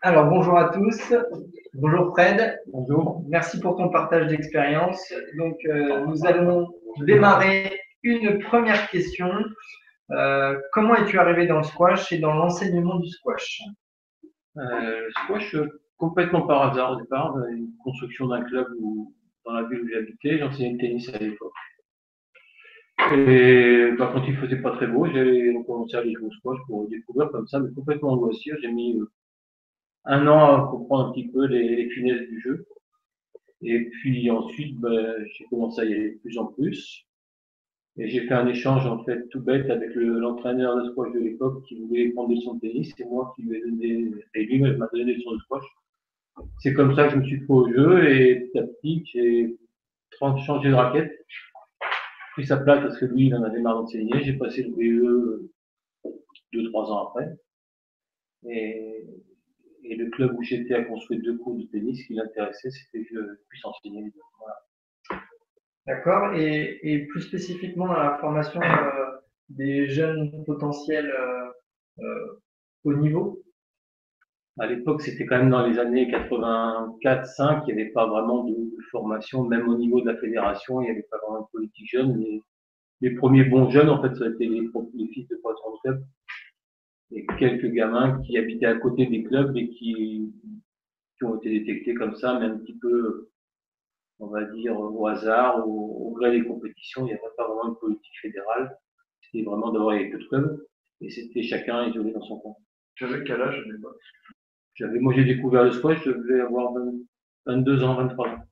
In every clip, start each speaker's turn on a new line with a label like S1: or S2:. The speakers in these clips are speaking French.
S1: Alors, bonjour à tous. Bonjour Fred.
S2: Bonjour.
S1: Merci pour ton partage d'expérience. Donc, nous allons démarrer une première question. Comment es-tu arrivé dans le squash et dans l'enseignement du squash?
S2: Squash, complètement par hasard au départ, une construction d'un club dans la ville où j'habitais, j'enseignais le tennis à l'époque. Et quand il faisait pas très beau, j'ai commencé à aller jouer au squash pour découvrir comme ça, mais complètement en loisir. J'ai mis 1 an à comprendre un petit peu les finesses du jeu. Et puis ensuite, j'ai commencé à y aller de plus en plus. Et j'ai fait un échange en fait tout bête avec l'entraîneur de squash de l'époque qui voulait prendre des leçons de tennis. C'est moi qui lui ai donné, et lui m'a donné des leçons de squash. C'est comme ça que je me suis trouvé au jeu et petit à petit, j'ai changé de raquette, pris sa place parce que lui, il en avait marre d'enseigner. J'ai passé le BE 2, 3 ans après. Et, et le club où j'étais a construit 2 cours de tennis. Ce qui l'intéressait, c'était que je puisse enseigner les deux. Voilà.
S1: D'accord. Et plus spécifiquement dans la formation des jeunes potentiels haut niveau?
S2: À l'époque, c'était quand même dans les années 84-5, il n'y avait pas vraiment de formation, même au niveau de la fédération, il n'y avait pas vraiment de politique jeune. Les premiers bons jeunes, en fait, ça a été les fils de patron de club et quelques gamins qui habitaient à côté des clubs et qui ont été détectés comme ça, mais un petit peu, on va dire, au hasard, au gré des compétitions. Il n'y avait pas vraiment une politique fédérale. C'était vraiment d'avoir les deux clubs et c'était chacun isolé dans son coin.
S1: Tu avais quel âge à l'époque?
S2: Moi, j'ai découvert le squash, je devais avoir 22 ans, 23 ans.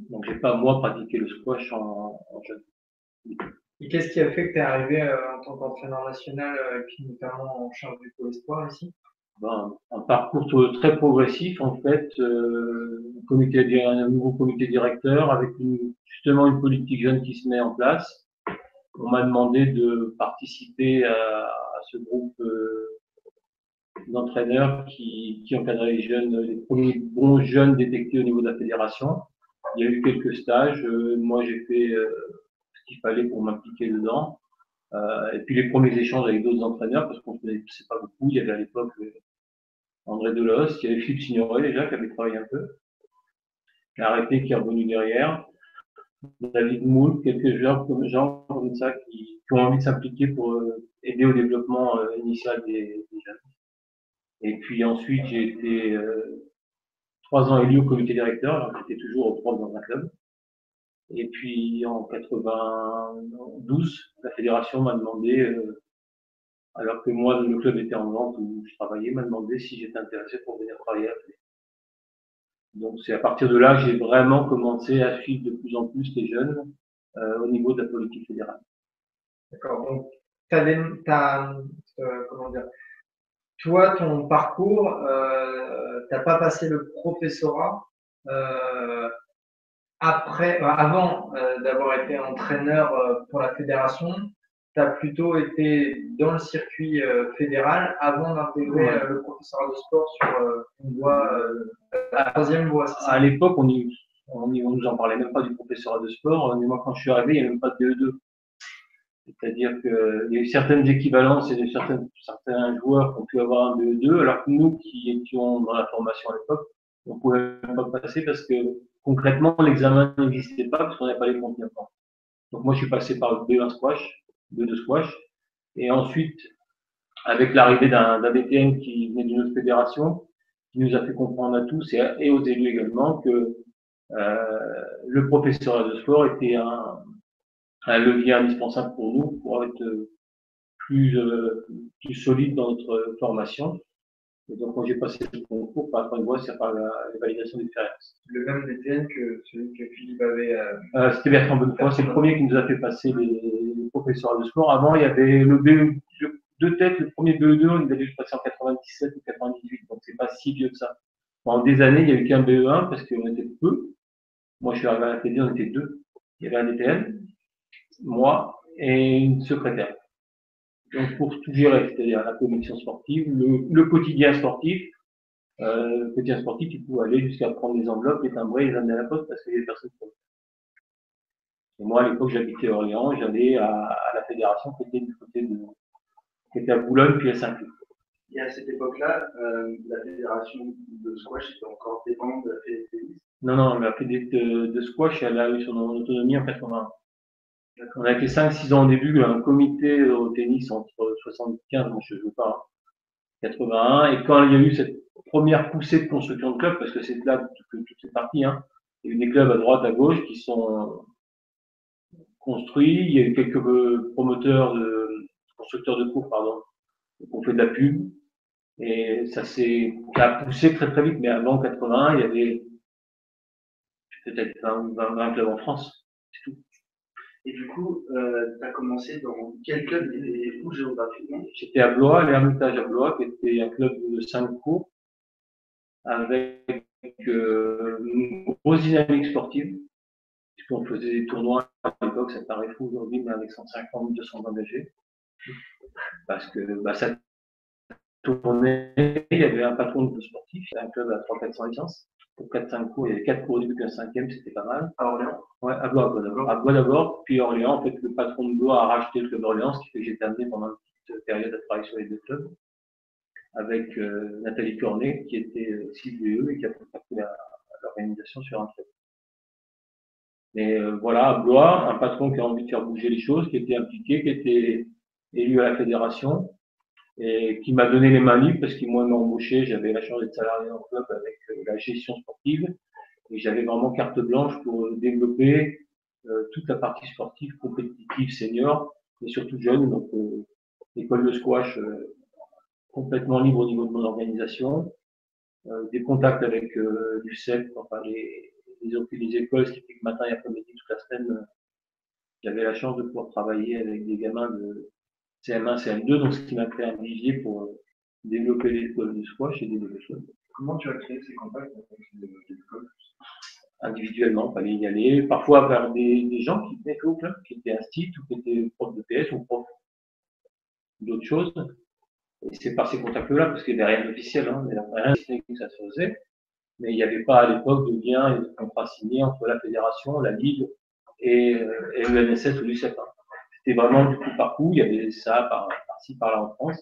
S2: Donc, j'ai pas, moi, pratiqué le squash en jeune.
S1: Et qu'est-ce qui a fait que tu es arrivé en tant qu'entraîneur national et puis notamment en charge du pôle espoir ici?
S2: Un parcours très progressif, en fait, un nouveau comité directeur avec justement une politique jeune qui se met en place. On m'a demandé de participer à ce groupe d'entraîneurs qui encadraient les jeunes, les premiers bons jeunes détectés au niveau de la fédération. Il y a eu quelques stages. Moi, j'ai fait ce qu'il fallait pour m'impliquer dedans. Et puis les premiers échanges avec d'autres entraîneurs, parce qu'on ne se connaissait pas beaucoup. Il y avait à l'époque André Delos, il y avait Philippe Signoret déjà qui avait travaillé un peu, qui a arrêté, qui est revenu derrière. David Moule, quelques gens comme ça qui ont envie de s'impliquer pour aider au développement initial des jeunes. Et puis ensuite, j'ai été 3 ans élu au comité directeur, donc j'étais toujours au prof dans un club. Et puis en 92, la fédération m'a demandé, alors que moi le club était en vente où je travaillais, m'a demandé si j'étais intéressé pour venir travailler à la fédération. Donc c'est à partir de là que j'ai vraiment commencé à suivre de plus en plus les jeunes au niveau de la politique fédérale.
S1: D'accord. Donc, comment dire, toi, ton parcours, t'as pas passé le professorat euh, avant d'avoir été entraîneur pour la fédération. Tu as plutôt été dans le circuit fédéral avant d'intégrer le professorat de sport sur une voie, la troisième voie, c'est ça?
S2: À l'époque, on nous en parlait même pas du professorat de sport. Moi, quand je suis arrivé, il n'y avait même pas de BE2. C'est-à-dire qu'il y a eu certaines équivalences et certains joueurs qui ont pu avoir un BE2, alors que nous qui étions dans la formation à l'époque, on ne pouvait pas passer parce que concrètement, l'examen n'existait pas parce qu'on n'avait pas les contenus. Donc moi, je suis passé par le B1 squash, B2 squash, et ensuite, avec l'arrivée d'un BTN qui venait d'une autre fédération, qui nous a fait comprendre à tous et aux élus également que le professeur de sport était un levier indispensable pour nous pour être plus solide dans notre formation. Et donc, quand j'ai passé le concours, par une voie, c'est par la validation d'expérience.
S1: Le même DTN que celui que Philippe avait.
S2: C'était Bertrand Bonnefoy, c'est le premier qui nous a fait passer les professeurs de sport. Avant, il y avait le BE, de tête, le premier BE2, il a dû se passer en 97 ou 98, donc c'est pas si vieux que ça. Pendant des années, il n'y a eu qu'un BE1 parce qu'on était peu. Moi, je suis arrivé à la TD, on était deux. Il y avait un DTN, moi et une secrétaire. Donc, pour tout gérer, c'est-à-dire la commission sportive, le quotidien sportif, le quotidien sportif, il pouvait aller jusqu'à prendre les enveloppes, les timbrer, les amener à la poste parce qu'il y avait personne pour. Et moi, à l'époque, j'habitais Orléans, j'allais à la fédération qui était du côté qui était à Boulogne puis à Saint-Cloud.
S3: Et à cette époque-là, la fédération de squash était encore dépendante de la fédération de tennis.
S2: Non, la fédération de squash, elle a eu son autonomie en 81. On a été 5-6 ans au début, un comité au tennis entre 75, moi je ne joue pas, 81, et quand il y a eu cette première poussée de construction de clubs, parce que c'est là que tout est parti, il y a eu des clubs à droite, à gauche qui sont construits, il y a eu quelques constructeurs de cours, pardon, qui ont fait de la pub, et ça a poussé très très vite, mais avant 81, il y avait peut-être 20 clubs en France, c'est tout.
S3: Et du coup, tu as commencé dans quel club et où géographiquement?
S2: J'étais à Blois, l'Hermitage à Blois, qui était un club de 5 cours, avec une grosse dynamique sportive, puisqu'on faisait des tournois à l'époque, ça paraît fou aujourd'hui, mais avec 150, 200 engagés, parce que ça tournait, il y avait un patron de sportif, un club à 300-400 licences, pour 4-5 cours, il y avait 4 cours au début, puis un cinquième, c'était pas mal.
S3: À Orléans?
S2: Ouais, à Blois d'abord. À Blois d'abord, puis Orléans, en fait, le patron de Blois a racheté le club d'Orléans, ce qui fait que j'étais amené pendant une petite période à travailler sur les deux clubs, avec Nathalie Cornet, qui était CVE et qui a contacté l'organisation sur un club. Mais voilà, à Blois, un patron qui a envie de faire bouger les choses, qui était impliqué, qui était élu à la fédération, et qui m'a donné les mains libres parce qu'il m'a embauché, j'avais la chance d'être salarié dans le club avec la gestion sportive, et j'avais vraiment carte blanche pour développer toute la partie sportive, compétitive, senior, et surtout jeune, donc l'école de squash complètement libre au niveau de mon organisation, des contacts avec l'UCEP, enfin les écoles, ce qui fait que matin et après-midi, toute la semaine, j'avais la chance de pouvoir travailler avec des gamins de CM1, CM2, donc ce qui m'a créé un vivier pour développer l'école du squash et développer le club.
S3: Comment tu as créé ces contacts avec l'école?
S2: Individuellement, il fallait y aller, parfois vers des gens qui venaient au club, qui étaient instits ou qui étaient profs de PS ou profs d'autres choses. Et c'est par ces contacts-là, parce qu'il n'y avait rien d'officiel, il n'y avait rien que ça se faisait, mais il n'y avait pas à l'époque de lien et de contrat signé entre la fédération, la ligue et l'UNSS ou l'UCEP. C'était vraiment du coup par coup, il y avait ça par-ci, par-là en France.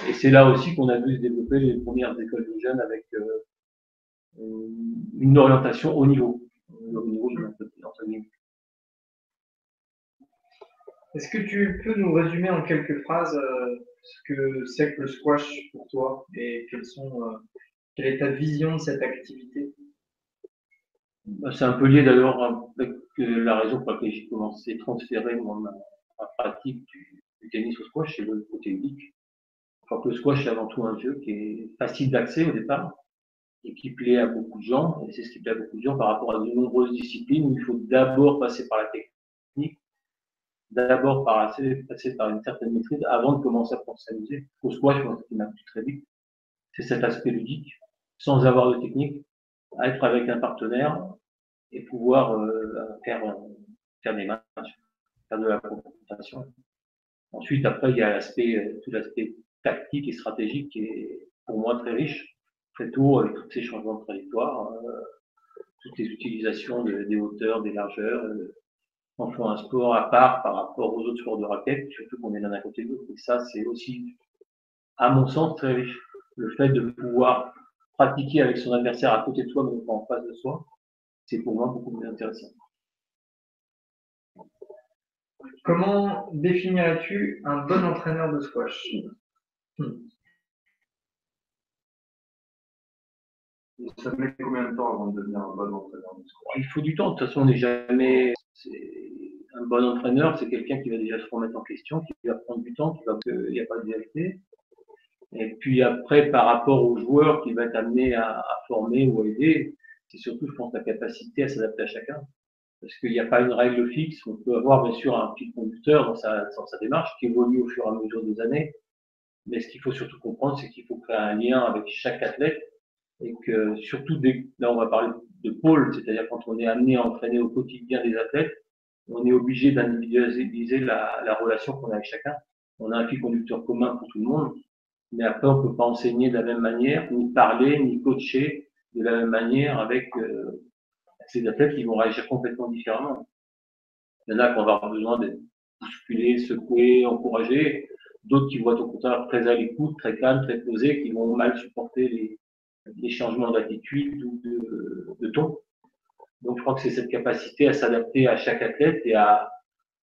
S2: Et c'est là aussi qu'on a vu se développer les premières écoles de jeunes avec une orientation au niveau.
S1: Est-ce que tu peux nous résumer en quelques phrases ce que c'est que le squash pour toi et quelle est ta vision de cette activité?
S2: C'est un peu lié d'ailleurs avec la raison pour laquelle j'ai commencé à transférer ma pratique du tennis au squash, c'est le côté ludique. Je crois que le squash, c'est avant tout un jeu qui est facile d'accès au départ et qui plaît à beaucoup de gens. Et c'est ce qui plaît à beaucoup de gens par rapport à de nombreuses disciplines où il faut d'abord passer par la technique, d'abord passer par une certaine maîtrise avant de commencer à pouvoir s'amuser. Au squash, moi, ce qui m'a plu très vite, c'est cet aspect ludique, sans avoir de technique, à être avec un partenaire et pouvoir faire des matchs, faire de la confrontation. Ensuite, après, il y a tout l'aspect tactique et stratégique qui est pour moi très riche, très tôt, avec tous ces changements de trajectoire, toutes les utilisations des hauteurs, des largeurs, en faisant un sport à part par rapport aux autres sports de raquette, surtout qu'on est l'un à côté de l'autre. Et ça, c'est aussi, à mon sens, très riche. Le fait de pouvoir pratiquer avec son adversaire à côté de soi, mais pas en face de soi, c'est pour moi beaucoup plus intéressant.
S1: Comment définirais-tu un bon entraîneur de squash?
S3: Ça met combien de temps avant de devenir un bon entraîneur de squash?
S2: Il faut du temps. De toute façon, on n'est jamais. Un bon entraîneur, c'est quelqu'un qui va déjà se remettre en question, qui va prendre du temps, il n'y a pas de vérité. Et puis après, par rapport aux joueurs qu'il va être amené à former ou à aider, c'est surtout, je pense, la capacité à s'adapter à chacun. Parce qu'il n'y a pas une règle fixe. On peut avoir, bien sûr, un petit conducteur dans sa démarche qui évolue au fur et à mesure des années. Mais ce qu'il faut surtout comprendre, c'est qu'il faut créer un lien avec chaque athlète et que surtout, là, on va parler de pôle, c'est-à-dire quand on est amené à entraîner au quotidien des athlètes, on est obligé d'individualiser la relation qu'on a avec chacun. On a un fil conducteur commun pour tout le monde, mais après, on ne peut pas enseigner de la même manière, ni parler, ni coacher de la même manière avec ces athlètes qui vont réagir complètement différemment. Il y en a qui vont avoir besoin d'être bousculés, secoués, encouragés, d'autres qui vont être au contraire très à l'écoute, très calmes, très posés, qui vont mal supporter les changements d'attitude ou de ton. Donc je crois que c'est cette capacité à s'adapter à chaque athlète et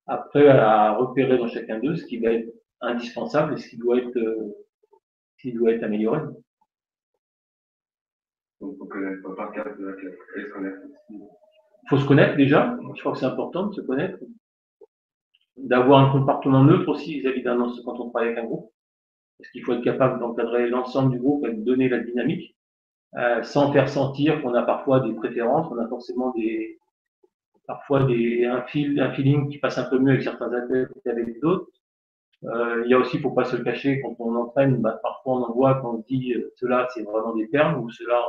S2: après à repérer dans chacun d'eux ce qui va être indispensable et ce qui doit être amélioré.
S3: Donc, faut pas le cadre de l'athlète, et se connaître.
S2: Il faut se connaître déjà. Je crois que c'est important de se connaître. D'avoir un comportement neutre aussi vis-à-vis d'un ensemble quand on travaille avec un groupe. Parce qu'il faut être capable d'encadrer l'ensemble du groupe et de donner la dynamique, sans faire sentir qu'on a parfois des préférences, on a forcément un feeling qui passe un peu mieux avec certains athlètes qu'avec d'autres. Il y a aussi, faut pas se le cacher, quand on entraîne, parfois on en voit quand on dit cela c'est vraiment des termes ou cela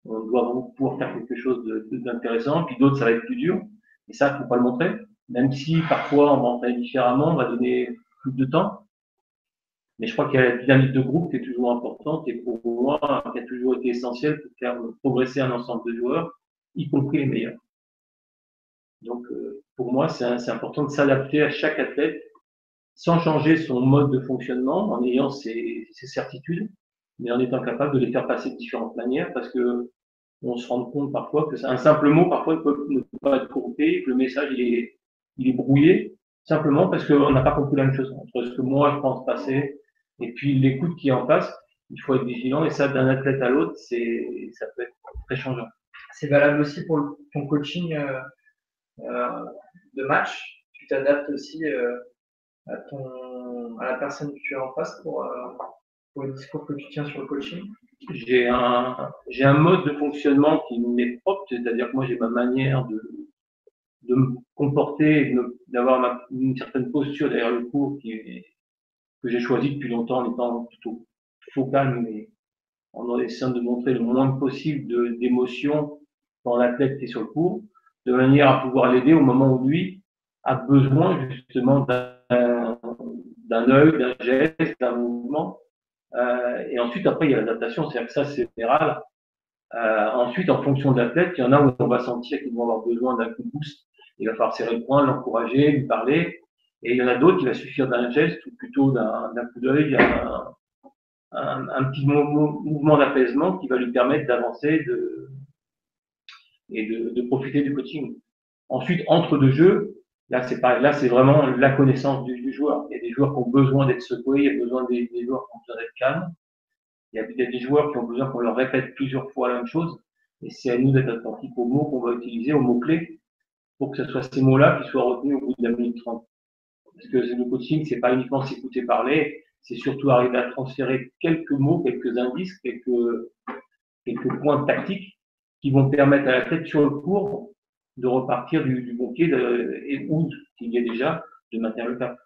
S2: on doit vraiment pouvoir faire quelque chose d'intéressant, puis d'autres ça va être plus dur. Et ça, faut pas le montrer. Même si parfois on va entraîner différemment, on va donner plus de temps. Mais je crois qu'il y a la dynamique de groupe qui est toujours importante et pour moi, qui a toujours été essentielle pour faire progresser un ensemble de joueurs, y compris les meilleurs. Donc, pour moi, c'est important de s'adapter à chaque athlète sans changer son mode de fonctionnement, en ayant ses certitudes, mais en étant capable de les faire passer de différentes manières parce que on se rend compte parfois que un simple mot, parfois, ne peut pas être compris, que le message, il est brouillé, simplement parce qu'on n'a pas compris la même chose entre ce que moi, je pense passer et puis l'écoute qui est en face. Il faut être vigilant et ça, d'un athlète à l'autre, ça peut être très changeant.
S1: C'est valable aussi pour ton coaching de match. Tu t'adaptes aussi à la personne que tu as en face pour le discours que tu tiens sur le coaching.
S2: J'ai un mode de fonctionnement qui m'est propre, c'est-à-dire que moi j'ai ma manière de me comporter, d'avoir une certaine posture derrière le cours que j'ai choisi depuis longtemps en étant plutôt focal, mais en essayant de montrer le moins possible d'émotions dans l'athlète qui est sur le cours, de manière à pouvoir l'aider au moment où lui a besoin justement d'un œil, d'un geste, d'un mouvement. Et ensuite, après, il y a l'adaptation, c'est-à-dire que ça, c'est général. Ensuite, en fonction de l'athlète, il y en a où on va sentir qu'ils vont avoir besoin d'un coup de pouce. Il va falloir serrer le poing, l'encourager, lui parler. Et il y en a d'autres, il va suffire d'un geste ou plutôt d'un coup d'œil, un petit mouvement d'apaisement qui va lui permettre d'avancer et de profiter du coaching. Ensuite, entre deux jeux, là, c'est pareil. Là, c'est vraiment la connaissance du joueur. Il y a des joueurs qui ont besoin d'être secoués, il y a besoin des joueurs qui ont besoin d'être calmes. Il y a des joueurs qui ont besoin qu'on leur répète plusieurs fois la même chose. Et c'est à nous d'être attentifs aux mots qu'on va utiliser, aux mots-clés, pour que ce soit ces mots-là qui soient retenus au bout de la minute 30. Parce que le coaching, c'est pas uniquement s'écouter parler, c'est surtout arriver à transférer quelques mots, quelques indices, quelques points tactiques qui vont permettre à l'athlète sur le cours de repartir du bon pied ou, s'il y a déjà, de maintenir le cap.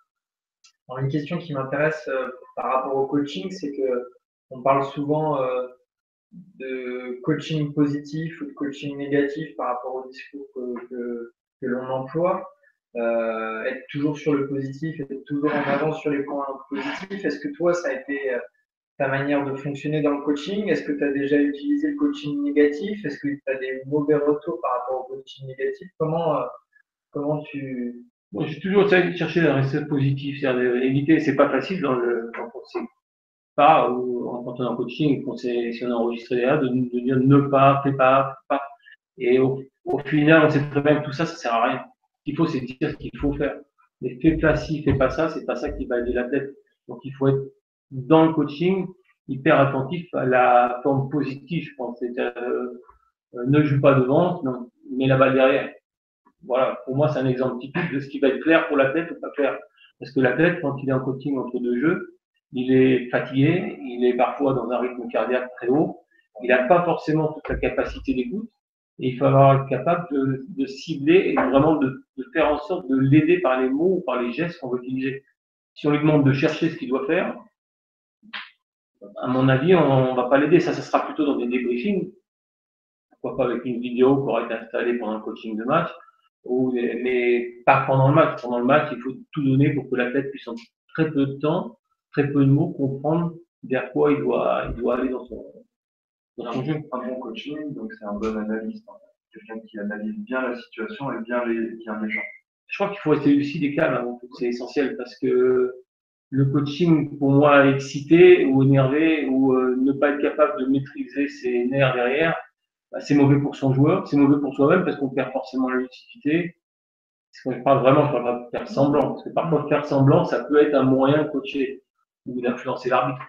S1: Alors, une question qui m'intéresse par rapport au coaching, c'est que on parle souvent de coaching positif ou de coaching négatif par rapport au discours que l'on emploie. Être toujours sur le positif, être toujours en avant sur les points positifs. Est-ce que toi, ça a été ta manière de fonctionner dans le coaching? Est-ce que tu as déjà utilisé le coaching négatif? Est-ce que tu as des mauvais retours par rapport au coaching négatif? Comment tu...
S2: Moi, j'ai toujours essayé de chercher la recette positive, c'est-à-dire éviter, c'est pas facile quand on sait pas, ou quand on est en coaching, si on a enregistré là, de dire ne pas, fais pas. Et au final, on sait très bien que tout ça, ça sert à rien. Ce qu'il faut, c'est dire ce qu'il faut faire. Mais fais pas ci, fais pas ça, c'est pas ça qui va aider l'athlète. Donc, il faut être dans le coaching hyper attentif à la forme positive, je pense. Ne joue pas devant, non, mets la balle derrière. Voilà, pour moi, c'est un exemple typique de ce qui va être clair pour l'athlète ou pas clair. Parce que l'athlète, quand il est en coaching entre deux jeux, il est fatigué, il est parfois dans un rythme cardiaque très haut, il n'a pas forcément toute la capacité d'écoute, et il faut être capable de cibler et vraiment de faire en sorte de l'aider par les mots ou par les gestes qu'on va utiliser. Si on lui demande de chercher ce qu'il doit faire, à mon avis, on ne va pas l'aider. Ça sera plutôt dans des débriefings, pourquoi pas avec une vidéo qui aura été installée pendant le coaching de match, mais pas pendant le match. Pendant le match, il faut tout donner pour que l'athlète puisse en très peu de temps, très peu de mots, comprendre vers quoi il doit aller dans son jeu.
S3: Un bon coaching, donc c'est un bon analyste, hein. Quelqu'un qui analyse bien la situation et bien les gens.
S2: Je crois qu'il faut rester lucide et calme avant tout, c'est essentiel parce que le coaching, pour moi, excité ou énervé ou ne pas être capable de maîtriser ses nerfs derrière, bah, c'est mauvais pour son joueur, c'est mauvais pour soi-même parce qu'on perd forcément la lucidité. Quand je parle vraiment, je parle pas de faire semblant, parce que parfois faire semblant, ça peut être un moyen de coacher ou d'influencer l'arbitre.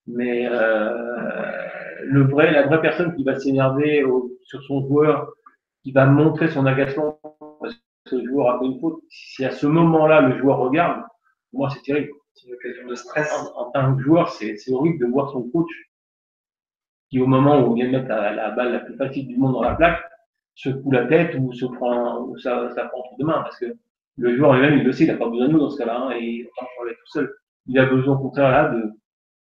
S2: Mais la vraie personne qui va s'énerver sur son joueur, qui va montrer son agacement parce que le joueur a fait une faute, si à ce moment-là le joueur regarde, pour moi c'est terrible.
S1: C'est une occasion de stress.
S2: En tant que joueur, c'est horrible de voir son coach qui, au moment où on vient de mettre la balle la plus facile du monde dans la plaque, se coule la tête ou ça prend entre deux mains, parce que le joueur lui-même, il le sait, il n'a pas besoin de nous dans ce cas-là, hein, et autant qu'on l'est tout seul. Il a besoin au contraire là de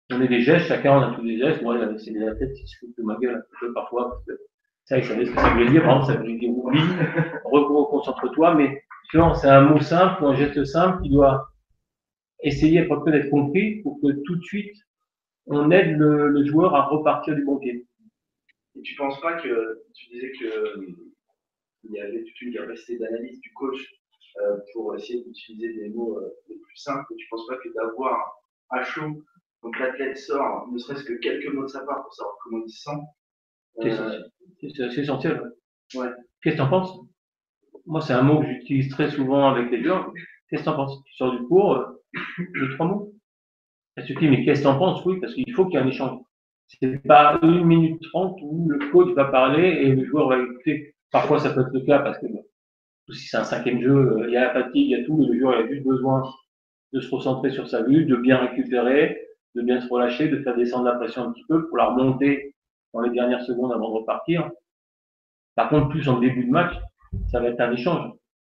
S2: donner des gestes, chacun on a tous des gestes. Moi, c'est la tête qui se fout de ma gueule un peu parfois, parce que ça, il savait ce que ça voulait dire. Par exemple, ça voulait dire oublie, reconcentre-toi, mais c'est un mot simple ou un geste simple qui doit essayer peut d'être compris pour que tout de suite on aide le joueur à repartir du bon pied.
S3: Et tu penses pas que, tu disais que il y avait toute une capacité d'analyse du coach pour essayer d'utiliser des mots les plus simples, et tu penses pas que d'avoir à chaud, donc l'athlète sort, ne serait-ce que quelques mots de sa part pour savoir comment il se sent,
S2: c'est essentiel.
S3: Ouais.
S2: Qu'est-ce que tu en penses? Moi, c'est un mot que j'utilise très souvent avec les joueurs. Qu'est-ce que tu en penses? Tu sors du cours, 2-3 mots. Ça suffit, mais qu'est-ce que tu en penses? Oui, parce qu'il faut qu'il y ait un échange. C'est pas 1 minute 30 où le coach va parler et le joueur va écouter. Parfois, ça peut être le cas parce que si c'est un 5e jeu, il y a la fatigue, il y a tout, et le joueur a juste besoin de se recentrer sur sa vue, de bien récupérer, de bien se relâcher, de faire descendre la pression un petit peu pour la remonter dans les dernières secondes avant de repartir. Par contre, plus en début de match, ça va être un échange.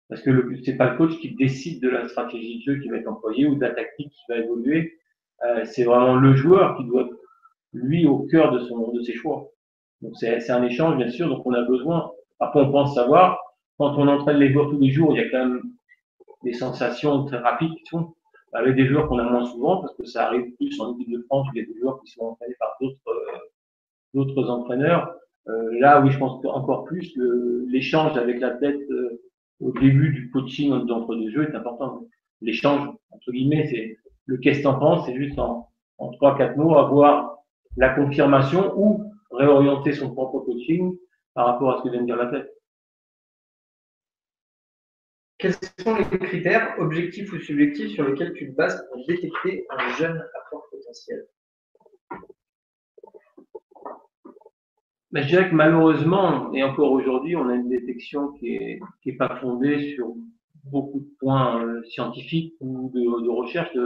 S2: Parce que c'est pas le coach qui décide de la stratégie de jeu qui va être employée ou de la tactique qui va évoluer. C'est vraiment le joueur qui doit être, lui, au cœur de ses choix. Donc c'est un échange, bien sûr, donc on a besoin. Après, on pense savoir, quand on entraîne les joueurs tous les jours, il y a quand même des sensations très rapides qui sont avec des joueurs qu'on a moins souvent, parce que ça arrive plus en équipe de France, où il y a des joueurs qui sont entraînés par d'autres entraîneurs. Là, oui, je pense qu'encore plus, l'échange avec l'athlète au début du coaching d'entre deux jeux est important. L'échange, entre guillemets, c'est le qu'est-ce que t'en penses, c'est juste en 3-4 mots, avoir la confirmation ou réorienter son propre coaching par rapport à ce que vient de dire l'athlète.
S1: Quels sont les critères, objectifs ou subjectifs, sur lesquels tu te bases pour détecter un jeune à fort potentiel?
S2: Ben, je dirais que malheureusement, et encore aujourd'hui, on a une détection qui est pas fondée sur beaucoup de points scientifiques ou de recherche.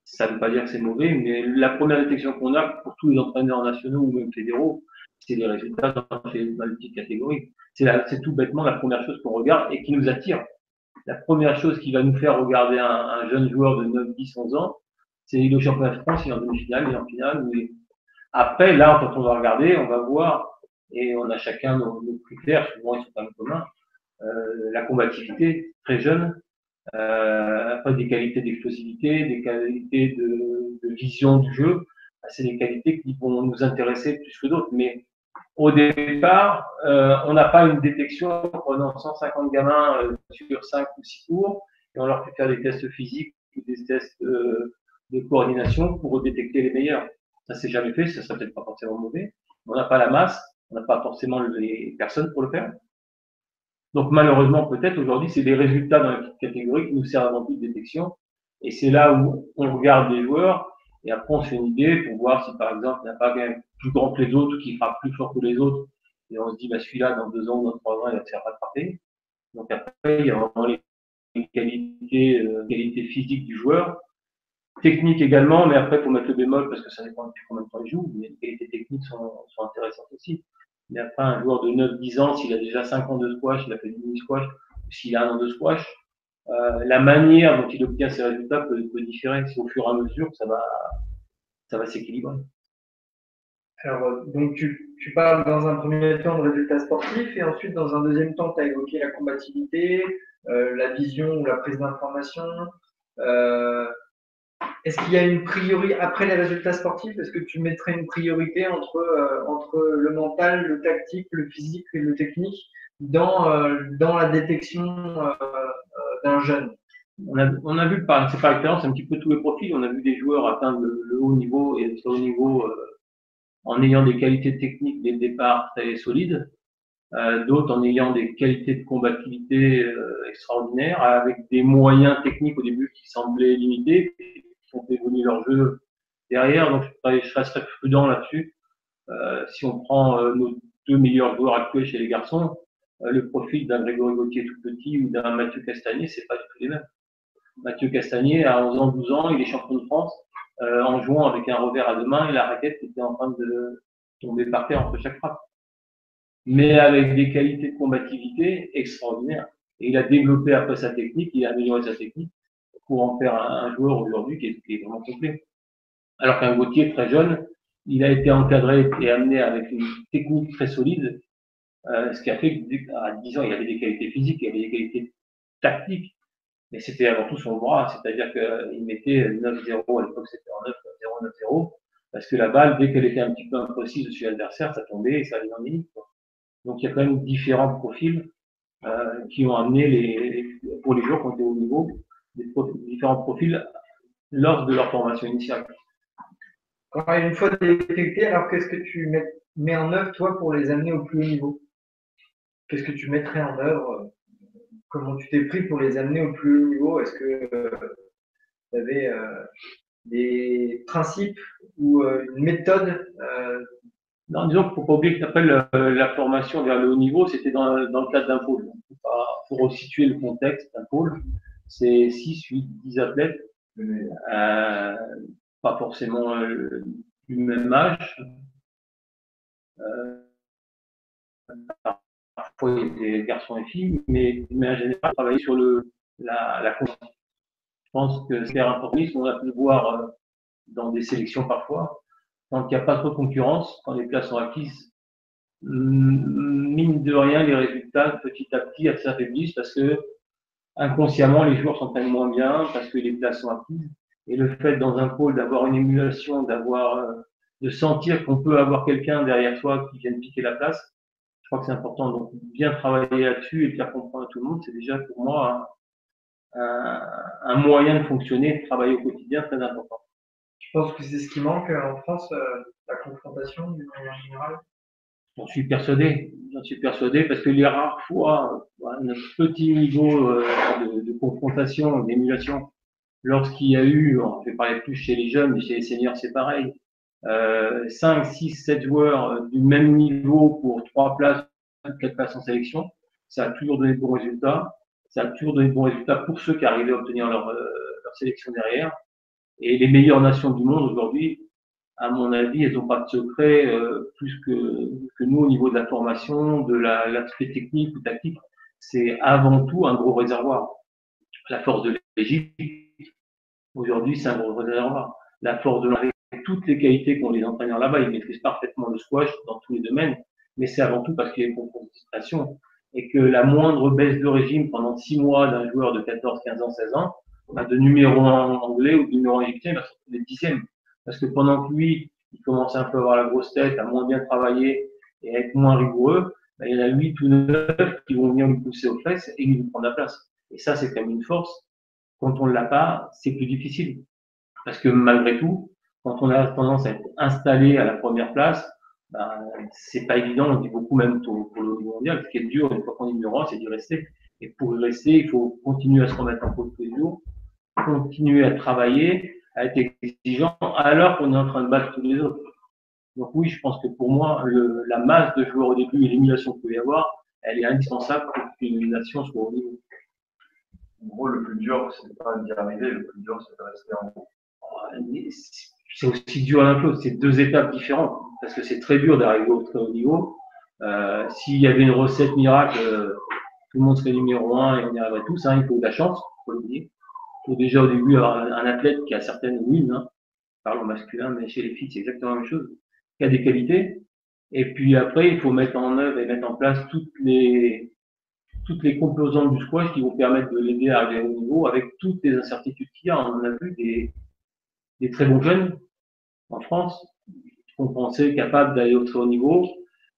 S2: Ça ne veut pas dire que c'est mauvais, mais la première détection qu'on a pour tous les entraîneurs nationaux ou même fédéraux, c'est les résultats dans les petites catégories. C'est tout bêtement la première chose qu'on regarde et qui nous attire. La première chose qui va nous faire regarder un jeune joueur de 9, 10, 11 ans, c'est le championnat de France, il est en demi-finale, il est en finale. Après, là, quand on va regarder, on va voir, et on a chacun nos critères, souvent ils sont quand même communs, la combativité, très jeune, après des qualités d'explosivité, des qualités de vision du jeu, c'est des qualités qui vont nous intéresser plus que d'autres. Mais au départ, on n'a pas une détection en prenant 150 gamins sur 5 ou 6 cours et on leur fait faire des tests physiques ou des tests de coordination pour détecter les meilleurs. Ça s'est jamais fait, ça serait peut-être pas forcément mauvais. On n'a pas la masse, on n'a pas forcément les personnes pour le faire. Donc malheureusement, peut-être aujourd'hui, c'est les résultats dans la petite catégorie qui nous servent avant tout de détection. Et c'est là où on regarde les joueurs et après on se fait une idée pour voir si par exemple il n'y a pas quelqu'un plus grand que les autres, qui frappe plus fort que les autres. Et on se dit, bah, celui-là, dans 2 ans ou dans 3 ans, il va se faire rattraper. Donc après, il y a vraiment les qualités physiques du joueur. Technique également, mais après, il faut mettre le bémol parce que ça dépend depuis combien de temps il joue. Mais les qualités techniques sont intéressantes aussi. Mais après, un joueur de 9-10 ans, s'il a déjà 5 ans de squash, il a fait du mini-squash, ou s'il a 1 an de squash, la manière dont il obtient ses résultats peut différer. C'est au fur et à mesure que ça va s'équilibrer.
S1: Alors, donc tu parles dans un premier temps de résultats sportifs et ensuite dans un deuxième temps, tu as évoqué la combativité, la vision ou la prise d'information. Est-ce qu'il y a une priorité après les résultats sportifs? Est-ce que tu mettrais une priorité entre le mental, le tactique, le physique et le technique dans la détection d'un jeune?
S2: On a vu c'est par expérience un petit peu tous les profils. On a vu des joueurs atteindre le haut niveau et être au haut niveau en ayant des qualités techniques dès le départ très solides. D'autres en ayant des qualités de combativité extraordinaires, avec des moyens techniques au début qui semblaient limités, qui ont évolué leur jeu derrière. Donc je resterai prudent là-dessus. Si on prend nos deux meilleurs joueurs actuels chez les garçons, le profil d'un Grégory Gaultier tout petit ou d'un Mathieu Castagnier, c'est pas du tout les mêmes. Mathieu Castagnier, à 11 ans, 12 ans, il est champion de France en jouant avec un revers à deux mains et la raquette qui était en train de tomber par terre entre chaque frappe. Mais avec des qualités de combativité extraordinaires. Et il a développé après sa technique, il a amélioré sa technique pour en faire un joueur aujourd'hui qui est vraiment complet. Alors qu'un Gaultier très jeune, il a été encadré et amené avec une technique très solide, ce qui a fait qu'à 10 ans, il avait des qualités physiques, il avait des qualités tactiques, mais c'était avant tout son bras, c'est-à-dire qu'il mettait 9-0, à l'époque c'était en 9-0, 9-0, parce que la balle, dès qu'elle était un petit peu imprécise dessus l'adversaire, ça tombait et ça allait dans les limites. Donc il y a quand même différents profils qui ont amené pour les joueurs qui ont été au niveau, différents profils lors de leur formation initiale.
S1: Quand une fois détecté, alors qu'est-ce que tu mets en œuvre, toi, pour les amener au plus haut niveau? Qu'est-ce que tu mettrais en œuvre? Comment tu t'es pris pour les amener au plus haut niveau? Est-ce que tu avais des principes ou une méthode
S2: Non, disons qu'il ne faut pas oublier que t'appelles la formation vers le haut niveau, c'était dans le cadre d'un pôle. Pour resituer le contexte d'un pôle, c'est 6, 8, 10 athlètes, pas forcément du même âge. Parfois, il y a des garçons et filles, mais en général, travailler sur la conscience. Je pense que c'est important, on a pu le voir dans des sélections parfois. Quand il n'y a pas trop de concurrence, quand les places sont acquises, mine de rien, les résultats petit à petit s'affaiblissent parce que inconsciemment, les joueurs s'entraînent moins bien parce que les places sont acquises. Et le fait dans un pôle d'avoir une émulation, de sentir qu'on peut avoir quelqu'un derrière soi qui vienne piquer la place, je crois que c'est important. Donc bien travailler là-dessus et de faire comprendre à tout le monde, c'est déjà pour moi un moyen de fonctionner, de travailler au quotidien très important.
S1: Je pense que c'est ce qui manque en France, la confrontation d'une manière générale.
S2: J'en suis persuadé parce que les rares fois, notre petit niveau de confrontation, d'émulation, lorsqu'il y a eu, je vais parler plus chez les jeunes, mais chez les seniors c'est pareil, 5, 6, 7 joueurs du même niveau pour 3 places, 4 places en sélection, ça a toujours donné de bons résultats. Ça a toujours donné de bons résultats pour ceux qui arrivaient à obtenir leur sélection derrière. Et les meilleures nations du monde aujourd'hui, à mon avis, elles n'ont pas de secret plus que nous au niveau de la formation, de l'aspect technique ou tactique. C'est avant tout un gros réservoir. La force de l'Égypte, aujourd'hui, c'est un gros réservoir. La force de l'Afrique, toutes les qualités qu'ont les entraîneurs là-bas, ils maîtrisent parfaitement le squash dans tous les domaines, mais c'est avant tout parce qu'il y a une concentration et que la moindre baisse de régime pendant 6 mois d'un joueur de 14, 15 ans, 16 ans, de numéro 1 anglais ou de numéro 1 égyptien, il va sortir des dixièmes. Parce que pendant que lui, il commence un peu à avoir la grosse tête, à moins bien travailler et à être moins rigoureux, il y en a 8 ou 9 qui vont venir lui pousser aux fesses et lui prendre la place. Et ça, c'est quand même une force. Quand on ne l'a pas, c'est plus difficile. Parce que malgré tout, quand on a tendance à être installé à la première place, c'est pas évident, on dit beaucoup même pour le mondial. Ce qui est dur une fois qu'on est numéro 1, c'est d'y rester. Et pour y rester, il faut continuer à se remettre en cause tous les jours, continuer à travailler, à être exigeant, alors qu'on est en train de battre tous les autres. Donc oui, je pense que pour moi, la masse de joueurs au début et l'émulation qu'il peut y avoir, elle est indispensable pour qu'une nation soit au niveau.
S4: En gros, le plus dur, c'est pas d'y arriver, le plus dur, c'est de rester en haut.
S2: C'est aussi dur l'un que l'autre, c'est 2 étapes différentes, parce que c'est très dur d'arriver au très haut niveau. S'il y avait une recette miracle, tout le monde serait numéro 1 et on y arriverait tous. Il faut de la chance, il faut le dire. Il faut déjà au début avoir un athlète qui a certaines wins, parlons masculin, mais chez les filles, c'est exactement la même chose, qui a des qualités. Et puis après, il faut mettre en œuvre et mettre en place toutes les composantes du squash qui vont permettre de l'aider à arriver au niveau avec toutes les incertitudes qu'il y a. On a vu des très bons jeunes en France qu'on pensait capables d'aller au très haut niveau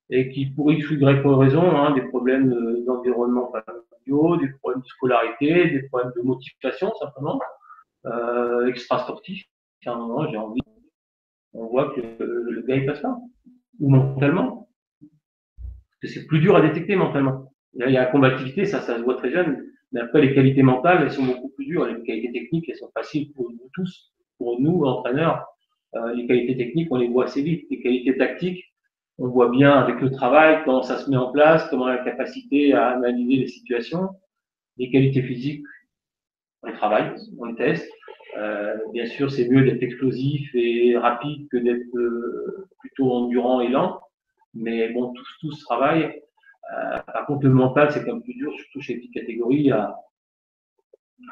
S2: et qui, pour X ou Y raison, des problèmes d'environnement cardio, des problèmes de scolarité, des problèmes de motivation simplement, extra-sportifs. À un moment, j'ai envie, on voit que le gars il passe pas, ou mentalement, parce que c'est plus dur à détecter mentalement. Il y a la combativité, ça se voit très jeune, mais après les qualités mentales, elles sont beaucoup plus dures. Les qualités techniques, elles sont faciles pour nous tous, pour nous entraîneurs. Les qualités techniques, on les voit assez vite. Les qualités tactiques, on voit bien avec le travail comment ça se met en place, comment la capacité à analyser les situations. Les qualités physiques, on travaille, on les teste. Bien sûr, c'est mieux d'être explosif et rapide que d'être plutôt endurant et lent. Mais bon, tout se travaille. Par contre, le mental, c'est quand même plus dur, surtout chez les petites catégories,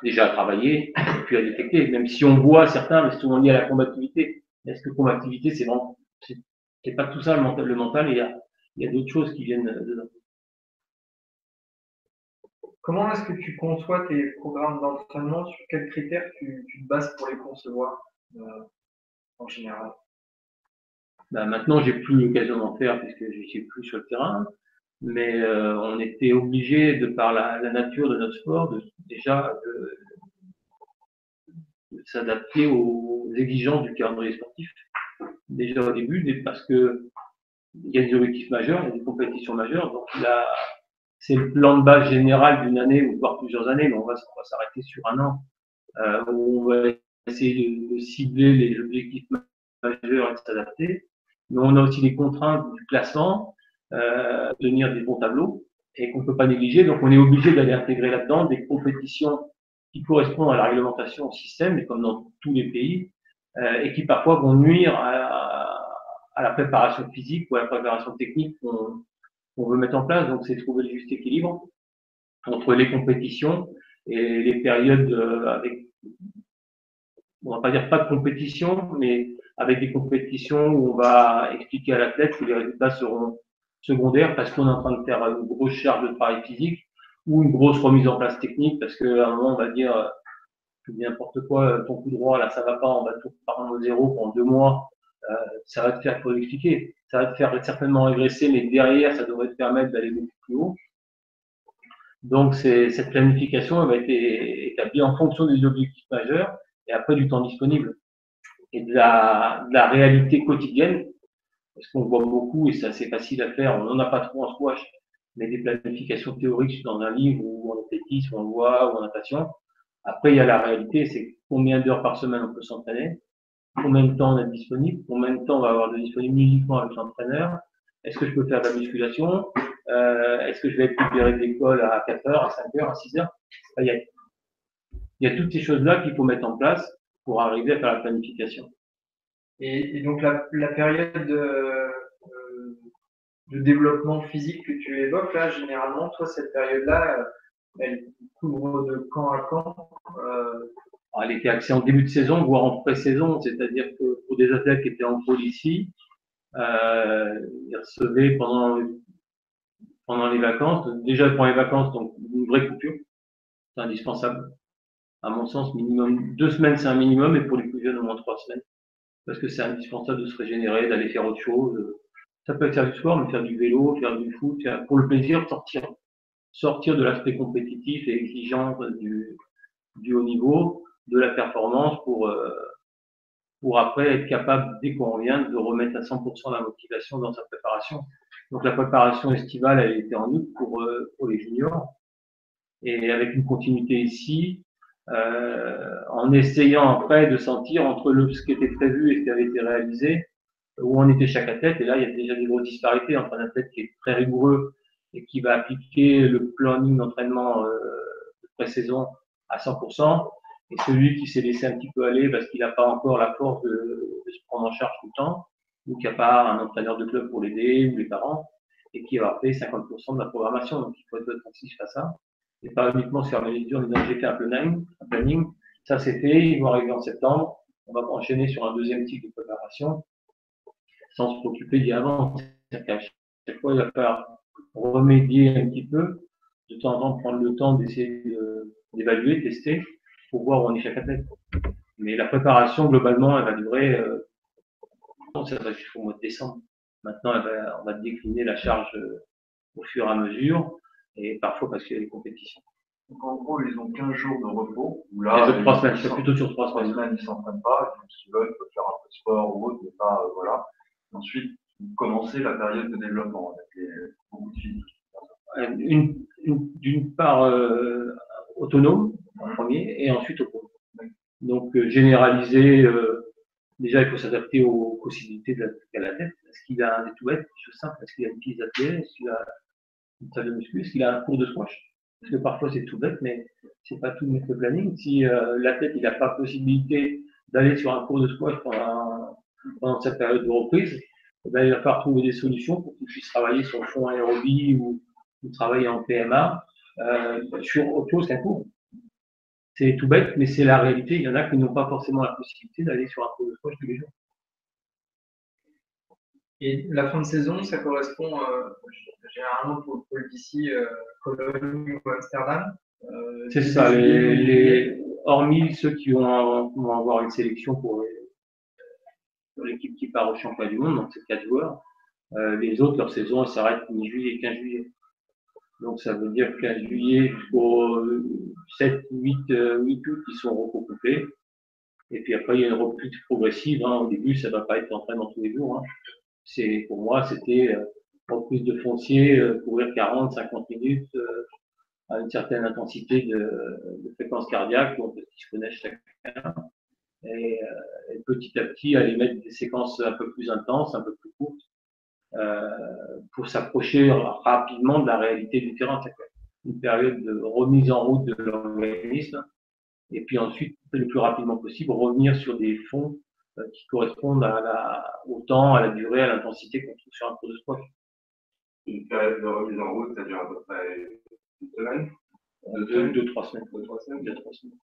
S2: déjà à travailler et puis à détecter. Même si on voit certains, mais c'est souvent lié à la combativité. Est-ce que combativité, c'est vraiment, c'est pas tout ça le mental, il y a d'autres choses qui viennent dedans.
S1: Comment est-ce que tu conçois tes programmes d'entraînement? Sur quels critères tu te bases pour les concevoir en général?
S2: Maintenant, j'ai plus l'occasion d'en faire puisque je suis plus sur le terrain, mais on était obligé, de par la nature de notre sport, de s'adapter aux exigences du calendrier sportif. Déjà au début, parce que il y a des objectifs majeurs, il y a des compétitions majeures, donc là, c'est le plan de base général d'une année ou voire plusieurs années, mais on va s'arrêter sur un an, où on va essayer de cibler les objectifs majeurs et de s'adapter. Mais on a aussi les contraintes du classement, tenir des bons tableaux et qu'on ne peut pas négliger. Donc on est obligé d'aller intégrer là-dedans des compétitions qui correspondent à la réglementation, au système, et comme dans tous les pays, et qui parfois vont nuire à la préparation physique ou à la préparation technique qu'on veut mettre en place. Donc c'est trouver le juste équilibre entre les compétitions et les périodes avec, on va pas dire pas de compétition, mais avec des compétitions où on va expliquer à l'athlète que les résultats seront secondaires parce qu'on est en train de faire une grosse charge de travail physique ou une grosse remise en place technique parce qu'à un moment on va dire n'importe quoi, ton coup droit là ça va pas, on va tout reprendre au zéro pendant 2 mois, ça va te faire, faut l'expliquer, ça va te faire certainement régresser, mais derrière ça devrait te permettre d'aller beaucoup plus haut. Donc cette planification elle va être établie en fonction des objectifs majeurs et après du temps disponible et de la réalité quotidienne, parce qu'on voit beaucoup et c'est assez facile à faire, on n'en a pas trop en squash, mais des planifications théoriques dans un livre ou en athlétisme, on le voit, ou en natation. Après, il y a la réalité, c'est combien d'heures par semaine on peut s'entraîner, combien de temps on est disponible, combien de temps on va avoir de disponible uniquement avec l'entraîneur, est-ce que je peux faire de la musculation, est-ce que je vais être libéré de l'école à 4 heures, à 5 heures, à 6 heures. Il y a toutes ces choses-là qu'il faut mettre en place pour arriver à faire la planification.
S1: Et donc la période de développement physique que tu évoques là, généralement, toi, cette période-là, elle couvre de quand à quand?
S2: Elle était axée en début de saison, voire en pré-saison, c'est-à-dire que pour des athlètes qui étaient en pôle ici, ils recevaient pendant les vacances, déjà pendant les vacances, donc une vraie coupure, c'est indispensable. À mon sens, minimum 2 semaines, c'est un minimum, et pour les plus jeunes, au moins 3 semaines. Parce que c'est indispensable de se régénérer, d'aller faire autre chose. Ça peut être faire du sport, mais faire du vélo, faire du foot, pour le plaisir, sortir de l'aspect compétitif et exigeant du haut niveau, de la performance pour après être capable, dès qu'on revient, de remettre à 100% la motivation dans sa préparation. Donc la préparation estivale, elle était en août pour les juniors. Et avec une continuité ici, en essayant après de sentir entre ce qui était prévu et ce qui avait été réalisé, où on était chaque athlète. Et là, il y a déjà des grosses disparités entre un athlète qui est très rigoureux et qui va appliquer le planning d'entraînement de pré-saison à 100%, et celui qui s'est laissé un petit peu aller parce qu'il n'a pas encore la force de se prendre en charge tout le temps, ou qui n'a pas un entraîneur de club pour l'aider, ou les parents, et qui va fait 50% de la programmation. Donc, il faut être attentif à ça. Et pas uniquement se fermer les yeux en disant j'ai fait un planning, ça c'est fait, ils vont arriver en septembre, on va enchaîner sur un deuxième cycle de préparation, sans se préoccuper d'y avancer. Chaque fois, il va falloir remédier un petit peu, de temps en temps prendre le temps d'essayer d'évaluer, tester, pour voir où on est chaque athlète. Mais la préparation, globalement, elle va durer, ça va jusqu'au mois de décembre. Maintenant, on va décliner la charge au fur et à mesure. et parfois parce qu'il y a des compétitions.
S4: Donc en gros, ils ont 15 jours de repos. Où
S2: Les
S4: là,
S2: autres 3 semaines,
S4: ils
S2: c'est plutôt sur 3
S4: 3
S2: semaines.
S4: semaines, ils s'entraînent pas. Ils font ce qu'ils veulent, ils peuvent faire un peu de sport ou autre, mais pas, voilà. Ensuite, vous commencez la période de développement avec beaucoup de physique.
S2: D'une part autonome en premier et ensuite au cours. Donc généraliser, déjà il faut s'adapter aux possibilités de la tête. Est-ce qu'il a des tout bêtes, des choses simples? Est-ce qu'il a une piste d'athlète? Est-ce qu'il a une salle de muscu? Est-ce qu'il a un cours de squash? Parce que parfois c'est tout bête, mais c'est pas tout mettre le planning. Si l'athlète il n'a pas possibilité d'aller sur un cours de squash pendant cette période de reprise, ben, il va falloir trouver des solutions pour qu'il puisse travailler sur le fond aérobie ou travailler en PMA sur autre chose qu'un cours. C'est tout bête, mais c'est la réalité. Il y en a qui n'ont pas forcément la possibilité d'aller sur un cours de squash tous les jours.
S1: Et la fin de saison, ça correspond généralement pour le pôle d'ici, Cologne ou Amsterdam.
S2: C'est ça, hormis ceux qui vont avoir une sélection pour l'équipe qui part au championnat du monde, donc c'est 4 joueurs. Les autres, leur saison elle s'arrête mi-juillet, 15 juillet. Donc ça veut dire 15 juillet jusqu'au 7, 8 août, ils sont recoupés. Et puis après, il y a une reprise progressive. Hein. Au début, ça ne va pas être entraînement tous les jours. Hein. Pour moi, c'était reprise de foncier, courir 40, 50 minutes à une certaine intensité de fréquence cardiaque, donc qui se connaissent chacun. Et petit à petit, aller mettre des séquences un peu plus intenses, un peu plus courtes, pour s'approcher rapidement de la réalité du terrain. C'est une période de remise en route de l'organisme, et puis ensuite, le plus rapidement possible, revenir sur des fonds qui correspondent au temps, à la durée, à l'intensité qu'on trouve sur un cours de squash.
S5: Une période de remise en route, ça dure à peu près une semaine?
S2: 2-3 semaines. 2-3 semaines.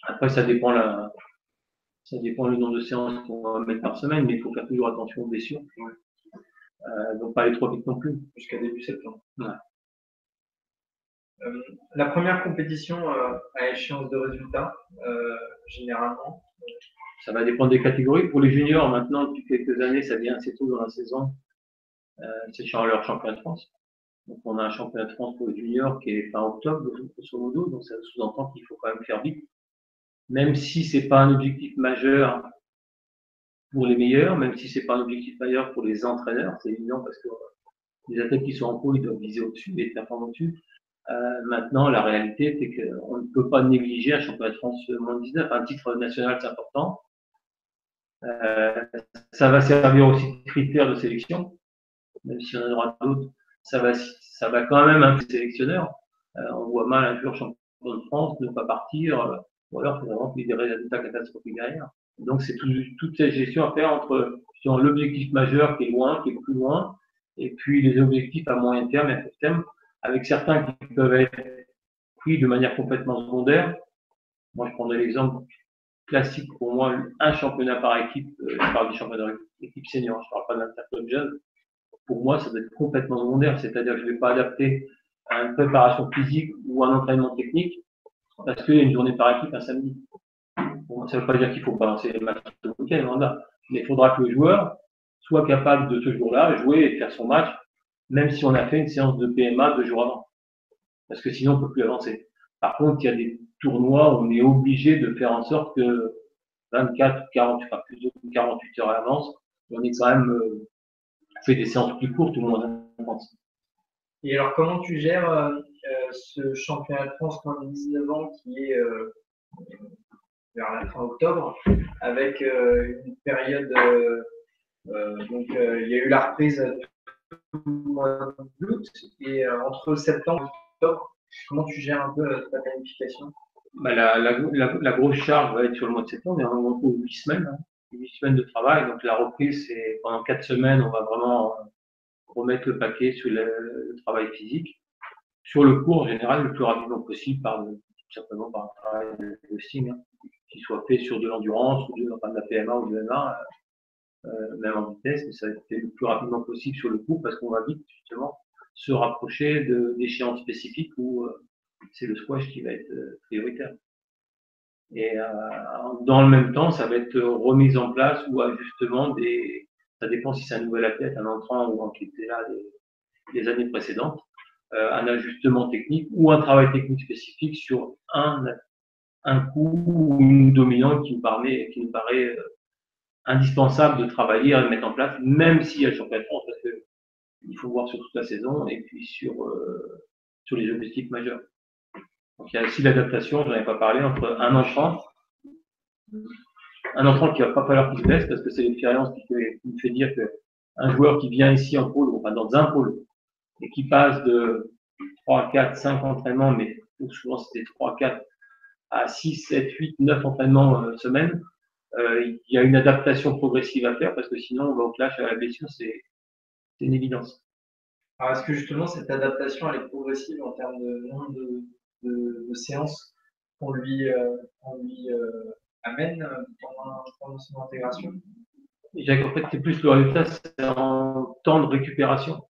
S2: Après, ça dépend le nombre de séances qu'on va mettre par semaine, mais il faut faire toujours attention aux blessures. Ouais. Donc pas aller trop vite non plus.
S1: Jusqu'à début septembre.
S2: Ouais.
S1: La première compétition à échéance de résultats, généralement.
S2: Ça va dépendre des catégories. Pour les juniors, maintenant, depuis quelques années, ça vient assez tôt dans la saison. C'est leur championnat de France. Donc on a un championnat de France pour les juniors qui est fin octobre, grosso modo. Donc ça sous-entend qu'il faut quand même faire vite. Même si c'est pas un objectif majeur pour les meilleurs, même si c'est pas un objectif majeur pour les entraîneurs, c'est évident parce que les athlètes qui sont en cours, ils doivent viser au-dessus et performer au-dessus. Maintenant, la réalité, c'est qu'on ne peut pas négliger un championnat de France moins de 19. Un titre national, c'est important. Ça va servir aussi de critère de sélection, même si on en aura d'autres. Ça va quand même un peu sélectionneur. On voit mal un joueur champion de France ne pas partir, ou alors c'est vraiment qu'il y ait des résultats catastrophiques derrière. Donc c'est toute cette gestion à faire entre l'objectif majeur qui est loin, qui est plus loin, et puis les objectifs à moyen terme et à court terme, avec certains qui peuvent être pris de manière complètement secondaire. Moi, je prendrais l'exemple classique pour moi, un championnat par équipe, je parle du championnat d'équipe senior, je ne parle pas de l'interclub jeune. Pour moi, ça doit être complètement secondaire, c'est-à-dire que je ne vais pas adapter à une préparation physique ou à un entraînement technique parce qu'il y a une journée par équipe un samedi. Bon, ça ne veut pas dire qu'il faut balancer les matchs le week-end, mais il faudra que le joueur soit capable de ce jour-là jouer et faire son match, même si on a fait une séance de PMA 2 jours avant. Parce que sinon, on ne peut plus avancer. Par contre, il y a des tournois où on est obligé de faire en sorte que 24, 40, enfin plus de 48 heures à l'avance, on est quand même fait des séances plus courtes ou moins intenses.
S1: Et alors, comment tu gères ce championnat de France moins de 19 ans qui est vers la fin octobre, avec une période, donc il y a eu la reprise tout le mois d'août, et entre septembre et octobre, comment tu gères un peu ta planification?
S2: La grosse charge va être sur le mois de septembre, et on retrouve 8 semaines, 8 semaines de travail. Donc la reprise, c'est pendant 4 semaines, on va vraiment remettre le paquet sur le travail physique. Sur le cours, en général, le plus rapidement possible, tout simplement par un travail de posting, qui soit fait sur de l'endurance, ou de la PMA ou de l'MA, même en vitesse, mais ça va être fait le plus rapidement possible sur le cours, parce qu'on va vite, justement, se rapprocher d'échéances spécifiques où c'est le squash qui va être prioritaire. Et dans le même temps, ça va être remise en place ou ajustement ça dépend si c'est un nouvel athlète, un entrant ou un qui était là les années précédentes, un ajustement technique ou un travail technique spécifique sur un coup ou une dominante qui nous paraît indispensable de travailler, à mettre en place, même s'il y a le championnat de France, parce que il faut voir sur toute la saison et puis sur les objectifs majeurs. Donc il y a aussi l'adaptation, j'en avais pas parlé, entre un enfant qui va pas falloir qu'il se blesse, parce que c'est l'expérience qui me fait dire que un joueur qui vient ici en pôle, enfin dans un pôle, et qui passe de 3, 4, 5 entraînements, mais souvent c'était 3, 4 à 6, 7, 8, 9 entraînements semaine, il y a une adaptation progressive à faire, parce que sinon on va au clash à la blessure, c'est une évidence.
S1: Alors, est-ce que justement cette adaptation elle est progressive en termes de nombre de séances qu'on lui amène pendant son intégration?
S2: En fait, c'est plus le résultat, c'est en temps de récupération.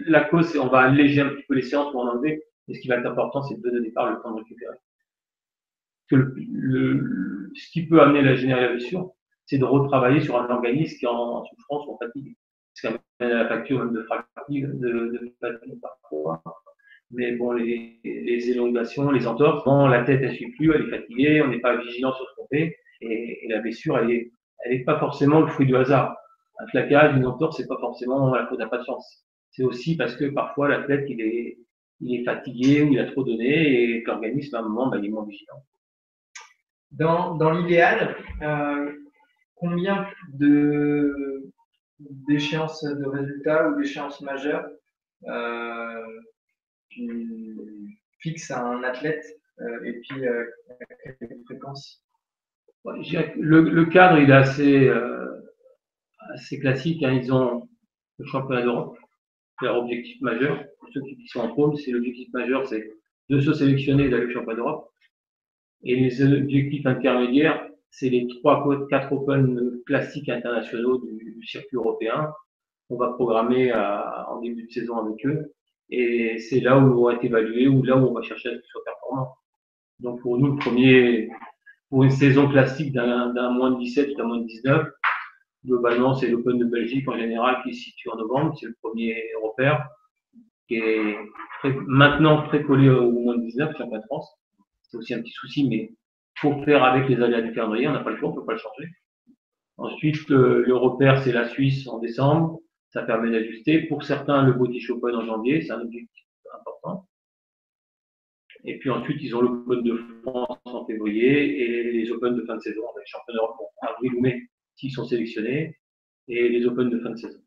S2: La cause, c'est on va alléger un petit peu les séances pour en enlever, mais ce qui va être important, c'est de donner au départ le temps de récupérer. Ce qui peut amener la générer la blessure, c'est de retravailler sur un organisme qui est en souffrance ou en fatigue. Ce qui amène à la facture même de fatigue parfois. Mais bon, les élongations, les entorses, la tête, elle suit plus, elle est fatiguée, on n'est pas vigilant sur ce qu'on fait, et la blessure, elle est pas forcément le fruit du hasard. Un claquage, une entorse, c'est pas forcément la faute de la patience. C'est aussi parce que parfois l'athlète, il est fatigué ou il a trop donné, et que l'organisme, à un moment, il est moins vigilant.
S1: Dans l'idéal, combien d'échéances de résultats ou d'échéances majeures tu fixes à un athlète et puis à quelle fréquence?
S2: Le cadre, il est assez classique. Hein. Ils ont le championnat d'Europe, c'est leur objectif majeur. Pour ceux qui sont en pôle, c'est l'objectif majeur, c'est de se sélectionner et d'aller au championnat d'Europe. Et les objectifs intermédiaires, c'est les 4 Open classiques internationaux du circuit européen qu'on va programmer en début de saison avec eux. Et c'est là où on va être évalué, ou là où on va chercher à être soit performant. Donc pour nous, pour une saison classique d'un moins de 17 ou d'un moins de 19, globalement, c'est l'Open de Belgique en général qui se situe en novembre. C'est le premier repère qui est maintenant très collé au moins de 19, championnat de France. C'est aussi un petit souci, mais il faut faire avec les aléas du calendrier, on n'a pas le choix, on ne peut pas le changer. Ensuite, le repère, c'est la Suisse en décembre, ça permet d'ajuster. Pour certains, le British Open en janvier, c'est un objectif important. Et puis ensuite, ils ont l'Open de France en février et les Open de fin de saison avec championnat d'Europe en avril ou mai, s'ils sont sélectionnés, et les Open de fin de saison.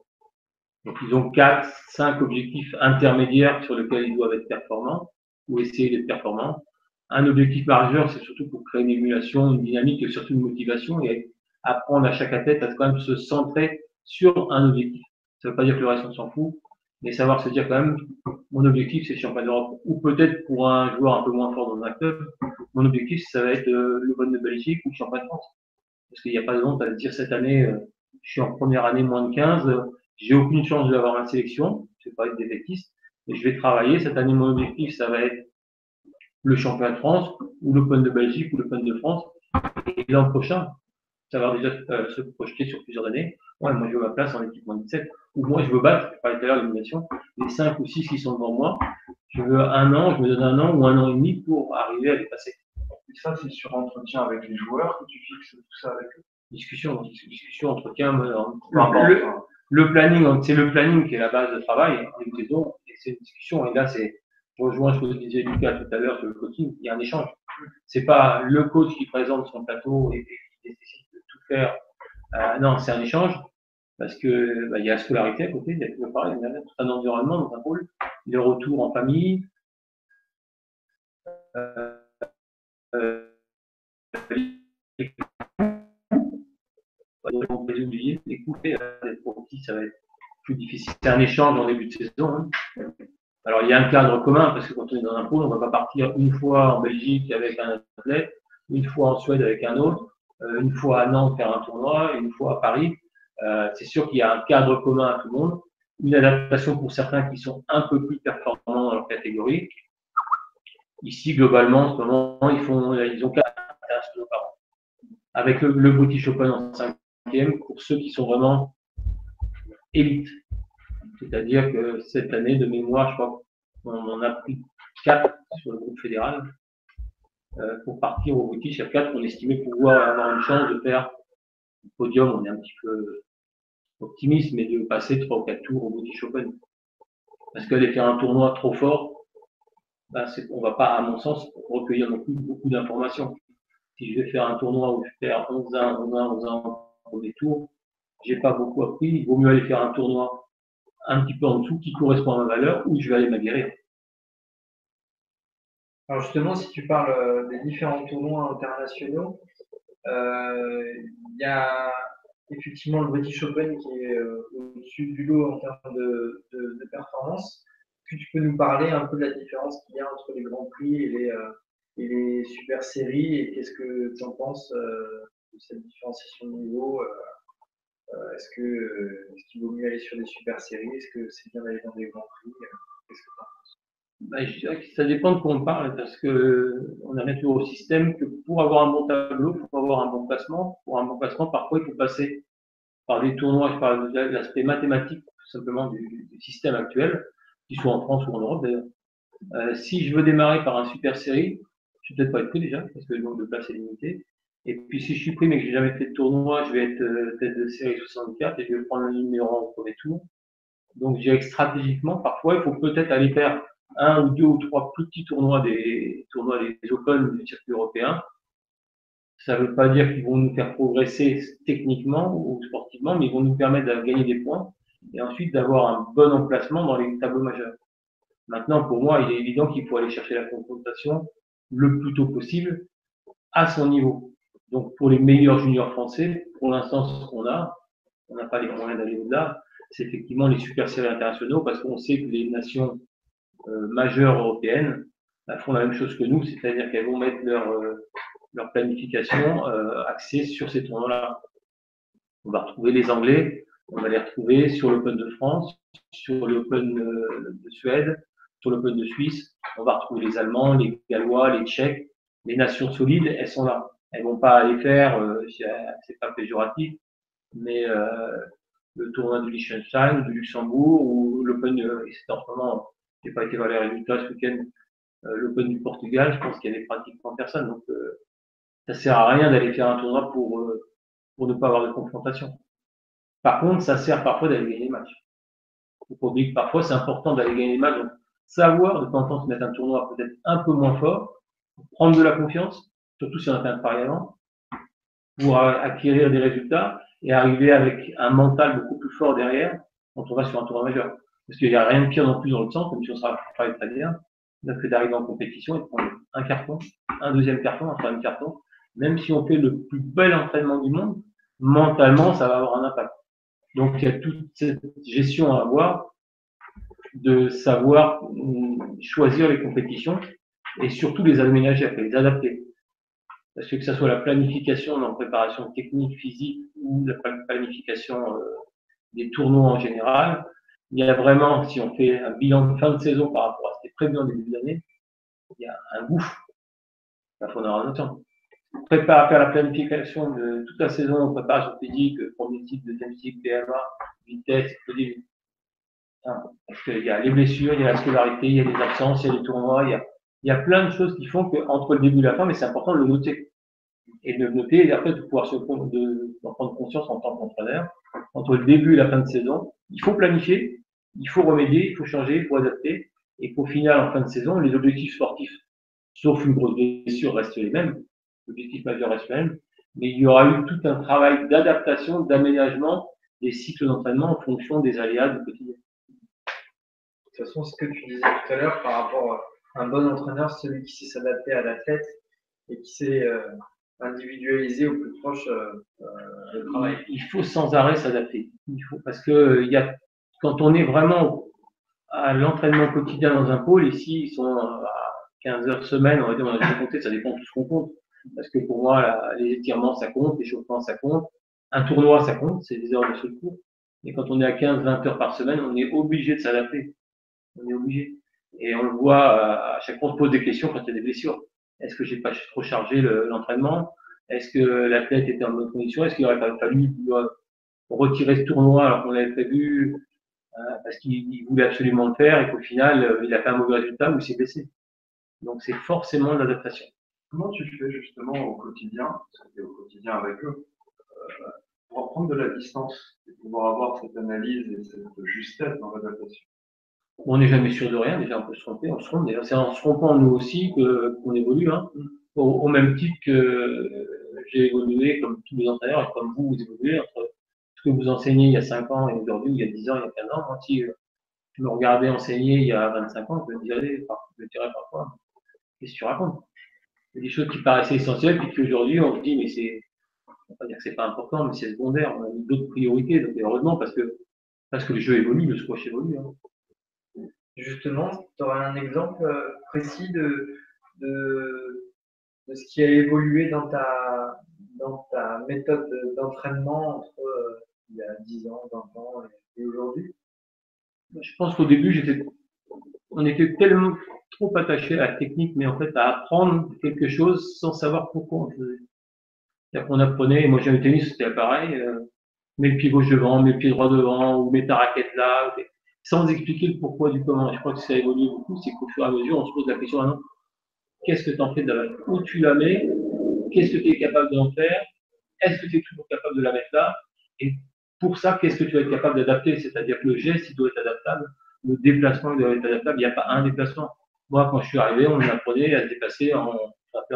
S2: Donc, ils ont 4, 5 objectifs intermédiaires sur lesquels ils doivent être performants ou essayer d'être performants. Un objectif majeur, c'est surtout pour créer une émulation, une dynamique et surtout une motivation et apprendre à chaque athlète à quand même se centrer sur un objectif. Ça ne veut pas dire que le reste, on s'en fout, mais savoir se dire quand même, mon objectif, c'est le championnat d'Europe. Ou peut-être pour un joueur un peu moins fort dans un club, mon objectif, ça va être l'Open de Belgique ou le championnat de France. Parce qu'il n'y a pas de honte à se dire cette année, je suis en première année moins de 15, j'ai aucune chance d'avoir ma sélection, je ne vais pas être défaitiste, mais je vais travailler. Cette année, mon objectif, ça va être le championnat de France, ou l'Open de Belgique, ou l'Open de France. Et l'an prochain, ça va déjà se projeter sur plusieurs années. Ouais, moi, je veux ma place en équipe moins 17. Ou moi, je veux battre, je parlais tout à l'heure l'élimination, les 5 ou 6 qui sont devant moi. Je veux un an, je me donne un an ou un an et demi pour arriver à les passer.
S4: Et ça, c'est sur entretien avec les joueurs que tu fixes tout ça avec eux?
S2: Discussion, entretien. Le planning, c'est le planning qui est la base de travail, et c'est une discussion. Et là, c'est rejoint ce que disait Lucas tout à l'heure sur le coaching, il y a un échange. C'est pas le coach qui présente son plateau et qui décide de tout faire. Non, c'est un échange parce que il y a la scolarité à côté, il y a toujours pareil, il y a tout un environnement dans un pôle, le retour en famille. Oublier, écouter pour qui ça va être plus difficile. C'est un échange en début de saison. Hein. Alors il y a un cadre commun parce que quand on est dans un pôle, on ne va pas partir une fois en Belgique avec un athlète, une fois en Suède avec un autre, une fois à Nantes faire un tournoi, une fois à Paris. C'est sûr qu'il y a un cadre commun à tout le monde, une adaptation pour certains qui sont un peu plus performants dans leur catégorie. Ici, globalement, en ce moment, ils ont 4 internationaux par an. Avec le British Open en 5e, pour ceux qui sont vraiment élites. C'est-à-dire que cette année, de mémoire, je crois On en a pris 4 sur le groupe fédéral pour partir au British. À 4, on estimait pouvoir avoir une chance de faire le podium. On est un petit peu optimiste, mais de passer 3 ou 4 tours au British Open. Parce qu'aller faire un tournoi trop fort, ben on va pas, à mon sens, recueillir non plus beaucoup d'informations. Si je vais faire un tournoi où je perds 11-1, 11-1, 11-1 au premier tour, j'ai pas beaucoup appris. Il vaut mieux aller faire un tournoi un petit peu en dessous qui correspond à ma valeur où je vais aller m'aguerrir.
S1: Alors justement, si tu parles des différents tournois internationaux, il y a effectivement le British Open qui est au-dessus du lot en termes de performance. Est-ce que tu peux nous parler un peu de la différence qu'il y a entre les Grands Prix et les Super Séries et qu'est-ce que tu en penses de cette différenciation de niveau est-ce qu'il vaut mieux aller sur des Super Séries? Est-ce que c'est bien d'aller dans des Grands Prix qu'est-ce que
S2: Ben, je dirais que ça dépend de quoi on parle, parce que on arrive toujours au système que pour avoir un bon tableau, il faut avoir un bon placement. Pour un bon placement, parfois, il faut passer par des tournois, je parle de l'aspect mathématique, tout simplement, du système actuel, qu'il soit en France ou en Europe d'ailleurs. Si je veux démarrer par un super série, je vais peut-être pas être pris déjà, parce que le nombre de places est limité. Et puis si je suis pris mais que j'ai jamais fait de tournoi, je vais être tête de série 64 et je vais prendre un numéro 1 au premier tour. Donc je dirais que stratégiquement, parfois, il faut peut-être aller faire un ou deux ou trois plus petits tournois des Open du circuit européen. Ça ne veut pas dire qu'ils vont nous faire progresser techniquement ou sportivement, mais ils vont nous permettre de gagner des points et ensuite d'avoir un bon emplacement dans les tableaux majeurs. Maintenant, pour moi, il est évident qu'il faut aller chercher la confrontation le plus tôt possible à son niveau. Donc, pour les meilleurs juniors français, pour l'instant, ce qu'on a, on n'a pas les moyens d'aller au-delà, c'est effectivement les super séries internationaux parce qu'on sait que les nations majeures européennes font la même chose que nous, c'est-à-dire qu'elles vont mettre leur planification axée sur ces tournois-là. On va retrouver les Anglais, on va les retrouver sur l'Open de France, sur l'Open de Suède, sur l'Open de Suisse. On va retrouver les Allemands, les Gallois, les Tchèques. Les nations solides, elles sont là. Elles vont pas aller faire, c'est pas péjoratif, mais le tournoi du Liechtenstein, du Luxembourg ou l'Open, c'est en ce moment, j'ai pas été voir les résultats ce week-end, l'Open du Portugal, je pense qu'il y avait pratiquement personne. Donc, ça sert à rien d'aller faire un tournoi pour ne pas avoir de confrontation. Par contre, ça sert parfois d'aller gagner les matchs. Il faut oublier que parfois, c'est important d'aller gagner les matchs. Donc, savoir de temps en temps se mettre un tournoi peut-être un peu moins fort, prendre de la confiance, surtout si on a fait un pari avant, pour acquérir des résultats et arriver avec un mental beaucoup plus fort derrière quand on va sur un tournoi majeur. Parce qu'il n'y a rien de pire non plus dans le sens, même si on sera pas très bien, que d'arriver en compétition et de prendre un carton, un deuxième carton, un troisième carton. Même si on fait le plus bel entraînement du monde, mentalement, ça va avoir un impact. Donc, il y a toute cette gestion à avoir de savoir choisir les compétitions et surtout les aménager, les adapter. Parce que ça soit la planification en préparation technique, physique ou la planification des tournois en général, il y a vraiment, si on fait un bilan de fin de saison par rapport à ce qui est prévu en début d'année, il y a un gouffre. Il faudra un autre temps. Prépare à faire la planification de toute la saison, préparation physique, premier cycle, deuxième cycle, PMA, vitesse, explosif. Parce qu'il y a les blessures, il y a la scolarité, il y a les absences, il y a les tournois, il y a plein de choses qui font qu'entre le début et la fin, mais c'est important de le noter. Et de le noter, et après de pouvoir d'en prendre conscience en tant qu'entraîneur. Entre le début et la fin de saison, il faut planifier, il faut remédier, il faut changer, il faut adapter. Et qu'au final, en fin de saison, les objectifs sportifs, sauf une grosse blessure, restent les mêmes. L'objectif majeur reste le même. Mais il y aura eu tout un travail d'adaptation, d'aménagement des cycles d'entraînement en fonction des aléas du quotidien.
S1: De toute façon, ce que tu disais tout à l'heure par rapport à un bon entraîneur, celui qui sait s'adapter à l'athlète et qui sait individualiser au plus proche le travail.
S2: Il faut sans arrêt s'adapter. Parce que quand on est vraiment à l'entraînement quotidien dans un pôle, ici, ils sont à 15 heures semaine, on va dire, on a déjà compté, ça dépend de tout ce qu'on compte. Parce que pour moi, les étirements, ça compte, l'échauffement, ça compte. Un tournoi, ça compte, c'est des heures de secours. Et quand on est à 15-20 heures par semaine, on est obligé de s'adapter. On est obligé. Et on le voit, à chaque fois, on se pose des questions quand il y a des blessures. Est-ce que j'ai pas trop chargé l'entraînement? Est-ce que l'athlète était en bonne condition? Est-ce qu'il aurait pas fallu retirer ce tournoi alors qu'on l'avait prévu? parce qu'il voulait absolument le faire et qu'au final, il a fait un mauvais résultat ou il s'est blessé. Donc c'est forcément de l'adaptation.
S4: Comment tu fais justement au quotidien, parce que tu es au quotidien avec eux, pour prendre de la distance et pouvoir avoir cette analyse et cette justesse dans l'adaptation?
S2: On n'est jamais sûr de rien, déjà on peut se tromper, on se trompe. D'ailleurs, c'est en se trompant nous aussi qu'on évolue, hein. Au même titre que j'ai évolué comme tous les entraîneurs et comme vous évoluez entre ce que vous enseignez il y a 5 ans et aujourd'hui, il y a 10 ans, il y a 15 ans. Moi, si je me regardais enseigner il y a 25 ans, je me dirais parfois, qu'est-ce que tu racontes? Il y a des choses qui paraissaient essentielles, puis qu'aujourd'hui, on se dit, mais on va pas dire que c'est pas important, mais c'est secondaire, on a mis d'autres priorités. Donc, heureusement, parce que le jeu évolue, le squash évolue, hein.
S1: Justement, tu aurais un exemple précis de, de ce qui a évolué dans ta méthode d'entraînement entre il y a 10 ans, 20 ans et aujourd'hui?
S2: Je pense qu'au début, on était tellement trop attaché à la technique, mais en fait, à apprendre quelque chose sans savoir pourquoi on le faisait. C'est-à-dire qu'on apprenait, moi j'ai un tennis, c'était pareil, mets le pied gauche devant, mets le pied droit devant, ou mets ta raquette là, sans expliquer le pourquoi du comment. Et je crois que ça a évolué beaucoup, c'est qu'au fur et à mesure, on se pose la question, ah non, qu'est-ce que tu en fais de la balle? Où tu la mets? Qu'est-ce que tu es capable d'en faire? Est-ce que tu es toujours capable de la mettre là? Et pour ça, qu'est-ce que tu vas être capable d'adapter? C'est-à-dire que le geste, il doit être adaptable, le déplacement, il doit être adaptable. Il n'y a pas un déplacement. Moi, quand je suis arrivé, on apprenait à se déplacer en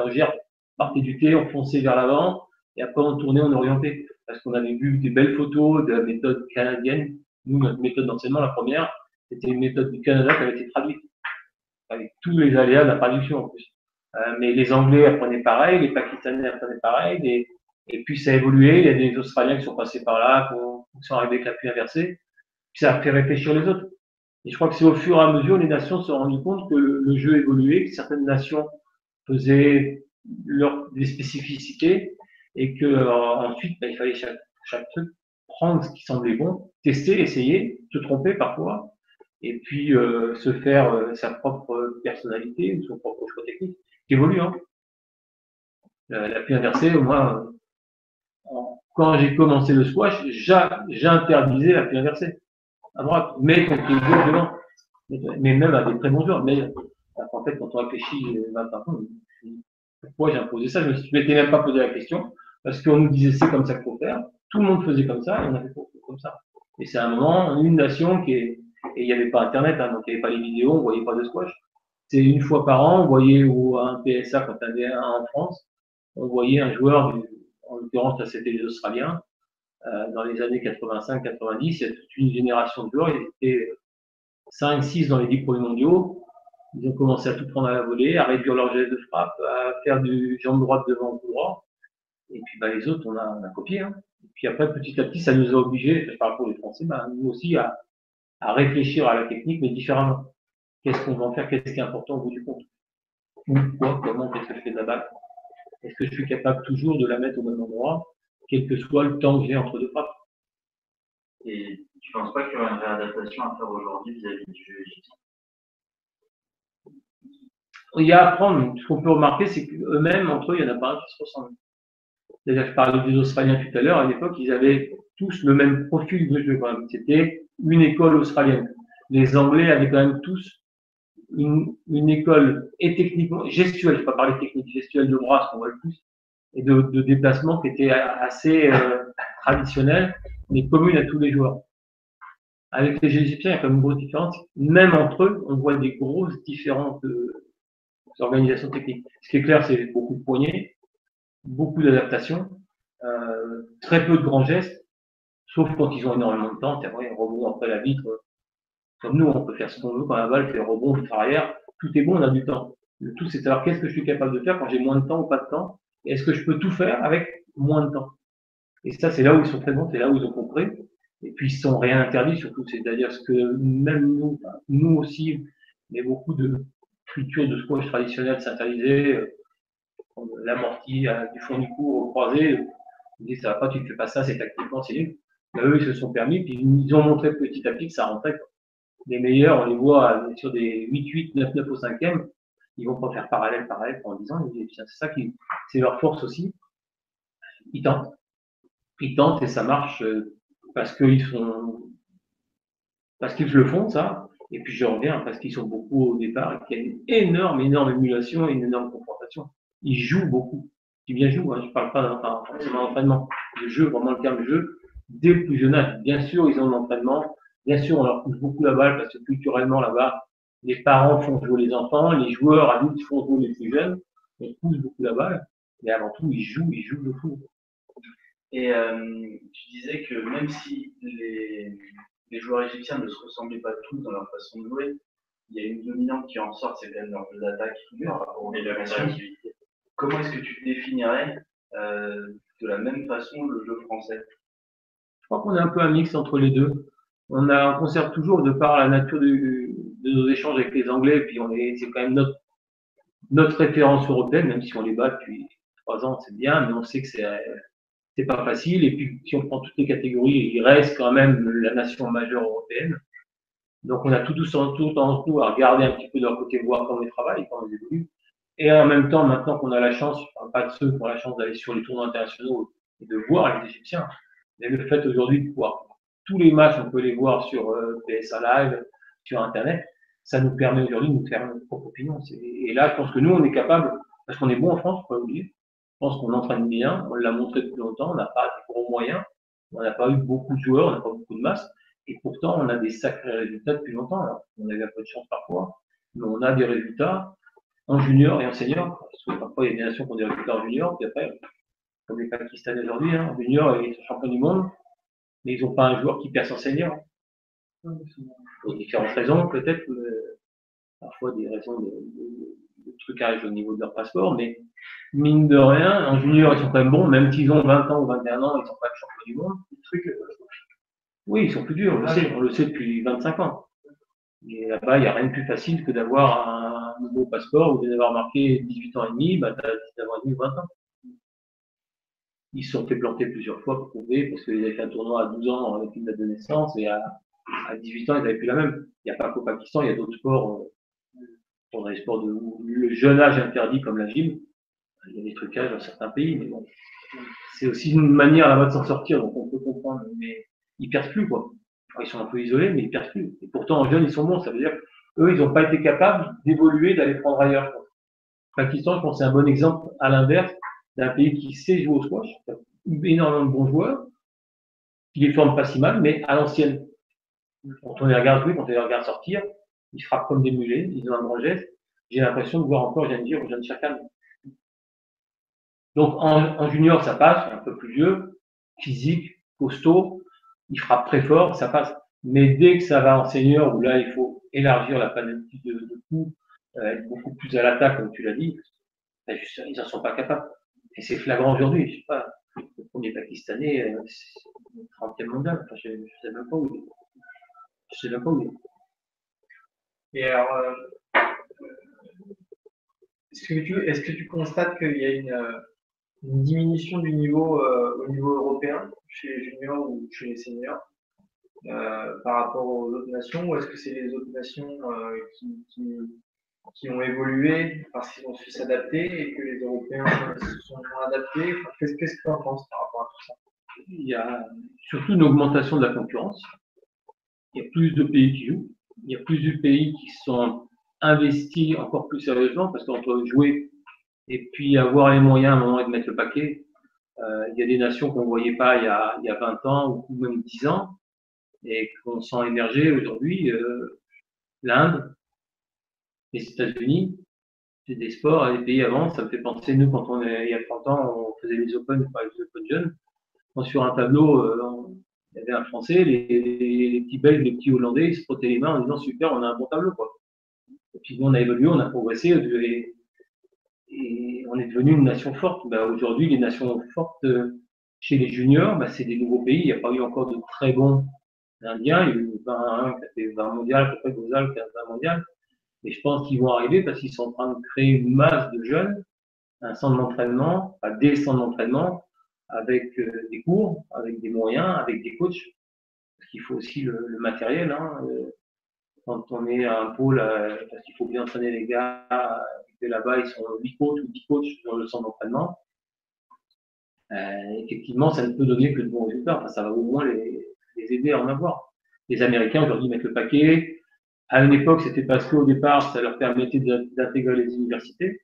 S2: gerbe. On partait du thé, on fonçait vers l'avant, et après on tournait, on orientait. Parce qu'on avait vu des belles photos de la méthode canadienne. Nous, notre méthode d'enseignement, la première, c'était une méthode du Canada qui avait été traduite, avec tous les aléas de la traduction en plus. Mais les Anglais apprenaient pareil, les Pakistanais apprenaient pareil, et puis ça a évolué. Il y a des Australiens qui sont passés par là, qui sont arrivés avec l'appui inversé, puis ça a fait réfléchir les autres. Et je crois que c'est au fur et à mesure, les nations se sont rendues compte que le jeu évoluait, que certaines nations faisaient des spécificités, et que ensuite, il fallait chaque truc prendre ce qui semblait bon, tester, essayer, se tromper parfois, et puis se faire sa propre personnalité ou son propre choix technique, qui évolue, hein. L'appui inversé, moi, quand j'ai commencé le squash, j'interdisais l'appui inversé à droite, mais ton pied gauche devant. Mais même à des très bons joueurs. Mais en fait, quand on réfléchit 20 ans, pourquoi j'ai imposé ça? Je ne m'étais même pas posé la question, parce qu'on nous disait c'est comme ça qu'il faut faire. Tout le monde faisait comme ça, et on a fait comme ça. Et c'est un moment, une nation et il n'y avait pas Internet, hein, donc il n'y avait pas les vidéos, on ne voyait pas de squash. C'est une fois par an, on voyait un PSA quand il y en avait un en France, on voyait un joueur, en l'occurrence, là c'était les Australiens, dans les années 85-90, il y a toute une génération de joueurs, ils étaient 5-6 dans les 10 premiers mondiaux. Ils ont commencé à tout prendre à la volée, à réduire leur geste de frappe, à faire du jambe droite devant coup droit. Et puis les autres, on a copié, hein. Et puis après, petit à petit, ça nous a obligés, je parle pour les Français, nous aussi, à réfléchir à la technique, mais différemment. Qu'est-ce qu'on va en faire? Qu'est-ce qui est important au bout du compte? Quoi, comment, qu'est-ce que je fais de la balle? Est-ce que je suis capable toujours de la mettre au même endroit, quel que soit le temps que j'ai entre deux frappes?
S4: Et tu ne penses pas qu'il y aura une réadaptation à faire aujourd'hui vis-à-vis du jeu égyptien?
S2: Il y a à apprendre. Ce qu'on peut remarquer, c'est qu'eux-mêmes, entre eux, il n'y en a pas un qui se ressemble. C'est-à-dire que je parlais des Australiens tout à l'heure, à l'époque, ils avaient tous le même profil de jeu quand même. C'était une école australienne. Les Anglais avaient quand même tous une école et techniquement, gestuelle, je ne vais pas parler technique, gestuelle de bras, ce qu'on voit le plus, et de déplacement qui était assez traditionnel, mais commune à tous les joueurs. Avec les Égyptiens, il y a quand même une grosse différence. Même entre eux, on voit des grosses différences d'organisation technique. Ce qui est clair, c'est beaucoup de poignées, beaucoup d'adaptation, très peu de grands gestes, sauf quand ils ont énormément de temps. C'est vrai, rebond après la vitre. Comme nous, on peut faire ce qu'on veut quand la balle fait rebond, vitre arrière. Tout est bon, on a du temps. Le tout, c'est de savoir qu'est-ce que je suis capable de faire quand j'ai moins de temps ou pas de temps. Et est-ce que je peux tout faire avec moins de temps? Et ça, c'est là où ils sont très bons, c'est là où ils ont compris. Et puis, ils sont rien interdits, surtout. C'est-à-dire que même nous aussi, mais beaucoup de cultures de squash traditionnelles s'interdisaient, l'amorti du fond du cours au croisé, ils disaient ça va pas, tu ne fais pas ça, c'est tactiquement, c'est nul. Eux, ils se sont permis, puis ils ont montré petit à petit que ça rentrait. Les meilleurs, on les voit sur des 8-8, 9-9 au cinquième, ils vont pas faire parallèle en disant, c'est ça qui, c'est leur force aussi. Ils tentent et ça marche parce qu'ils sont parce qu'ils le font, ça. Et puis je reviens parce qu'ils sont beaucoup au départ et qu'il y a une énorme, énorme émulation et une énorme confrontation. Ils jouent beaucoup. Ils bien jouent, hein, je parle pas forcément d'entraînement. Le jeu, vraiment le terme jeu, dès le plus jeune âge. Bien sûr, ils ont de l'entraînement. Bien sûr, on leur pousse beaucoup la balle parce que culturellement, là-bas, les parents font jouer les enfants, les joueurs adultes font jouer les plus jeunes. On pousse beaucoup la balle. Mais avant tout, ils jouent le foot.
S3: Et tu disais que même si les joueurs égyptiens ne se ressemblaient pas tous dans leur façon de jouer, il y a une dominante qui en sort, c'est quand même leur jeu d'attaque par rapport aux activités. Comment est-ce que tu définirais de la même façon le jeu français?
S2: Je crois qu'on est un peu un mix entre les deux. On conserve toujours, de par la nature de nos échanges avec les Anglais, puis c'est quand même notre référence européenne, même si on les bat depuis 3 ans, c'est bien, mais on sait que c'est pas facile. Et puis, si on prend toutes les catégories, il reste quand même la nation majeure européenne. Donc, on a tout en tout à regarder un petit peu de leur côté, voir comment ils travaillent, comment ils évoluent. Et en même temps, maintenant qu'on a la chance, je ne parle pas de ceux qui ont la chance d'aller sur les tournois internationaux et de voir les Égyptiens, mais le fait aujourd'hui de pouvoir tous les matchs, on peut les voir sur PSA Live, sur Internet, ça nous permet aujourd'hui de nous faire notre propre opinion. Et là, je pense que nous, on est capable, parce qu'on est bon en France, faut pas oublier. Je pense qu'on entraîne bien, on l'a montré depuis longtemps, on n'a pas de gros moyens, on n'a pas eu beaucoup de joueurs, on n'a pas beaucoup de masse, et pourtant, on a des sacrés résultats depuis longtemps. Alors, on a eu un peu de chance parfois, mais on a des résultats en junior et en senior. Parce que parfois, il y a des nations qui ont des résultats en junior, puis après, comme les Pakistanais aujourd'hui, hein, en junior, ils sont champions du monde, mais ils n'ont pas un joueur qui perce en senior. Pour différentes raisons, peut-être, parfois des raisons de trucage au niveau de leur passeport, mais mine de rien, en junior, ils sont quand même bons, même s'ils ont 20 ans ou 21 ans, ils ne sont pas champions du monde. Oui, ils sont plus durs, on le sait depuis 25 ans. Et là-bas, il n'y a rien de plus facile que d'avoir un nouveau passeport ou d'avoir marqué 18 ans et demi, bah, tu as 19 ans et demi ou 20 ans. Ils se sont fait planter plusieurs fois pour prouver, parce qu'ils avaient fait un tournoi à 12 ans avec une date de naissance, et à 18 ans, ils n'avaient plus la même. Il n'y a pas qu'au Pakistan, il y a d'autres sports, dans les sports où le jeune âge interdit, comme la gym. Il y a des trucages dans certains pays, mais bon. C'est aussi une manière là-bas de s'en sortir, donc on peut comprendre, mais ils perdent plus, quoi. Ils sont un peu isolés, mais ils perdent plus. Et pourtant, en jeunes, ils sont bons. Ça veut dire qu'eux, ils n'ont pas été capables d'évoluer, d'aller prendre ailleurs. Le Pakistan, je pense, c'est un bon exemple, à l'inverse, d'un pays qui sait jouer au squash, énormément de bons joueurs, qui les forment pas si mal, mais à l'ancienne. Quand on les regarde jouer, quand on les regarde sortir, ils frappent comme des mulets, ils ont un grand geste. J'ai l'impression de voir encore, je viens de dire, au jeune Chakan. Donc, en junior, ça passe, un peu plus vieux, physique, costaud, il frappe très fort, ça passe. Mais dès que ça va en senior, où là, il faut élargir la panoplie de coups, être beaucoup plus à l'attaque, comme tu l'as dit, ils n'en sont pas capables. Et c'est flagrant aujourd'hui. Je sais pas, le premier Pakistanais, c'est le 30e mondial. Enfin, je ne sais même pas où il est. Je sais même pas où il est.
S1: Et alors, est-ce que tu constates qu'il y a une diminution du niveau au niveau européen, chez les juniors ou chez les seniors, par rapport aux autres nations, ou est-ce que c'est les autres nations qui ont évolué parce qu'ils ont su s'adapter et que les Européens se sont adaptés? Qu'est-ce que tu en penses par rapport à tout ça?
S2: Il y a surtout une augmentation de la concurrence. Il y a plus de pays qui jouent. Il y a plus de pays qui sont investis encore plus sérieusement parce qu'entre jouer et puis avoir les moyens à un moment de mettre le paquet, il y a des nations qu'on ne voyait pas il y a 20 ans ou même 10 ans et qu'on sent émerger aujourd'hui. L'Inde, les États-Unis, c'est des sports, les pays avant, ça me fait penser, nous, quand il y a 30 ans, on faisait les Open, les Open jeunes. Quand sur un tableau, il y avait un Français, les petits Belges, les petits Hollandais, ils se frottaient les mains en disant super, on a un bon tableau, quoi. Et puis on a évolué, on a progressé, et on est devenu une nation forte. Bah, aujourd'hui, les nations fortes chez les juniors, bah, c'est des nouveaux pays. Il n'y a pas eu encore de très bons Indiens. Il y a eu 21 qui a fait 20 mondial, à peu près Gozal qui a 20 mondial. Et je pense qu'ils vont arriver parce qu'ils sont en train de créer une masse de jeunes, un centre d'entraînement, des centres d'entraînement, avec des cours, avec des moyens, avec des coachs. Parce qu'il faut aussi le matériel. Hein, quand on est à un pôle, parce qu'il faut bien entraîner les gars, et là-bas, ils sont 8 coachs ou 10 coachs dans le centre d'entraînement. Effectivement, ça ne peut donner que de bons résultats. Enfin, ça va au moins les aider à en avoir. Les Américains, aujourd'hui, mettent le paquet. À une époque, c'était parce qu'au départ, ça leur permettait d'intégrer les universités.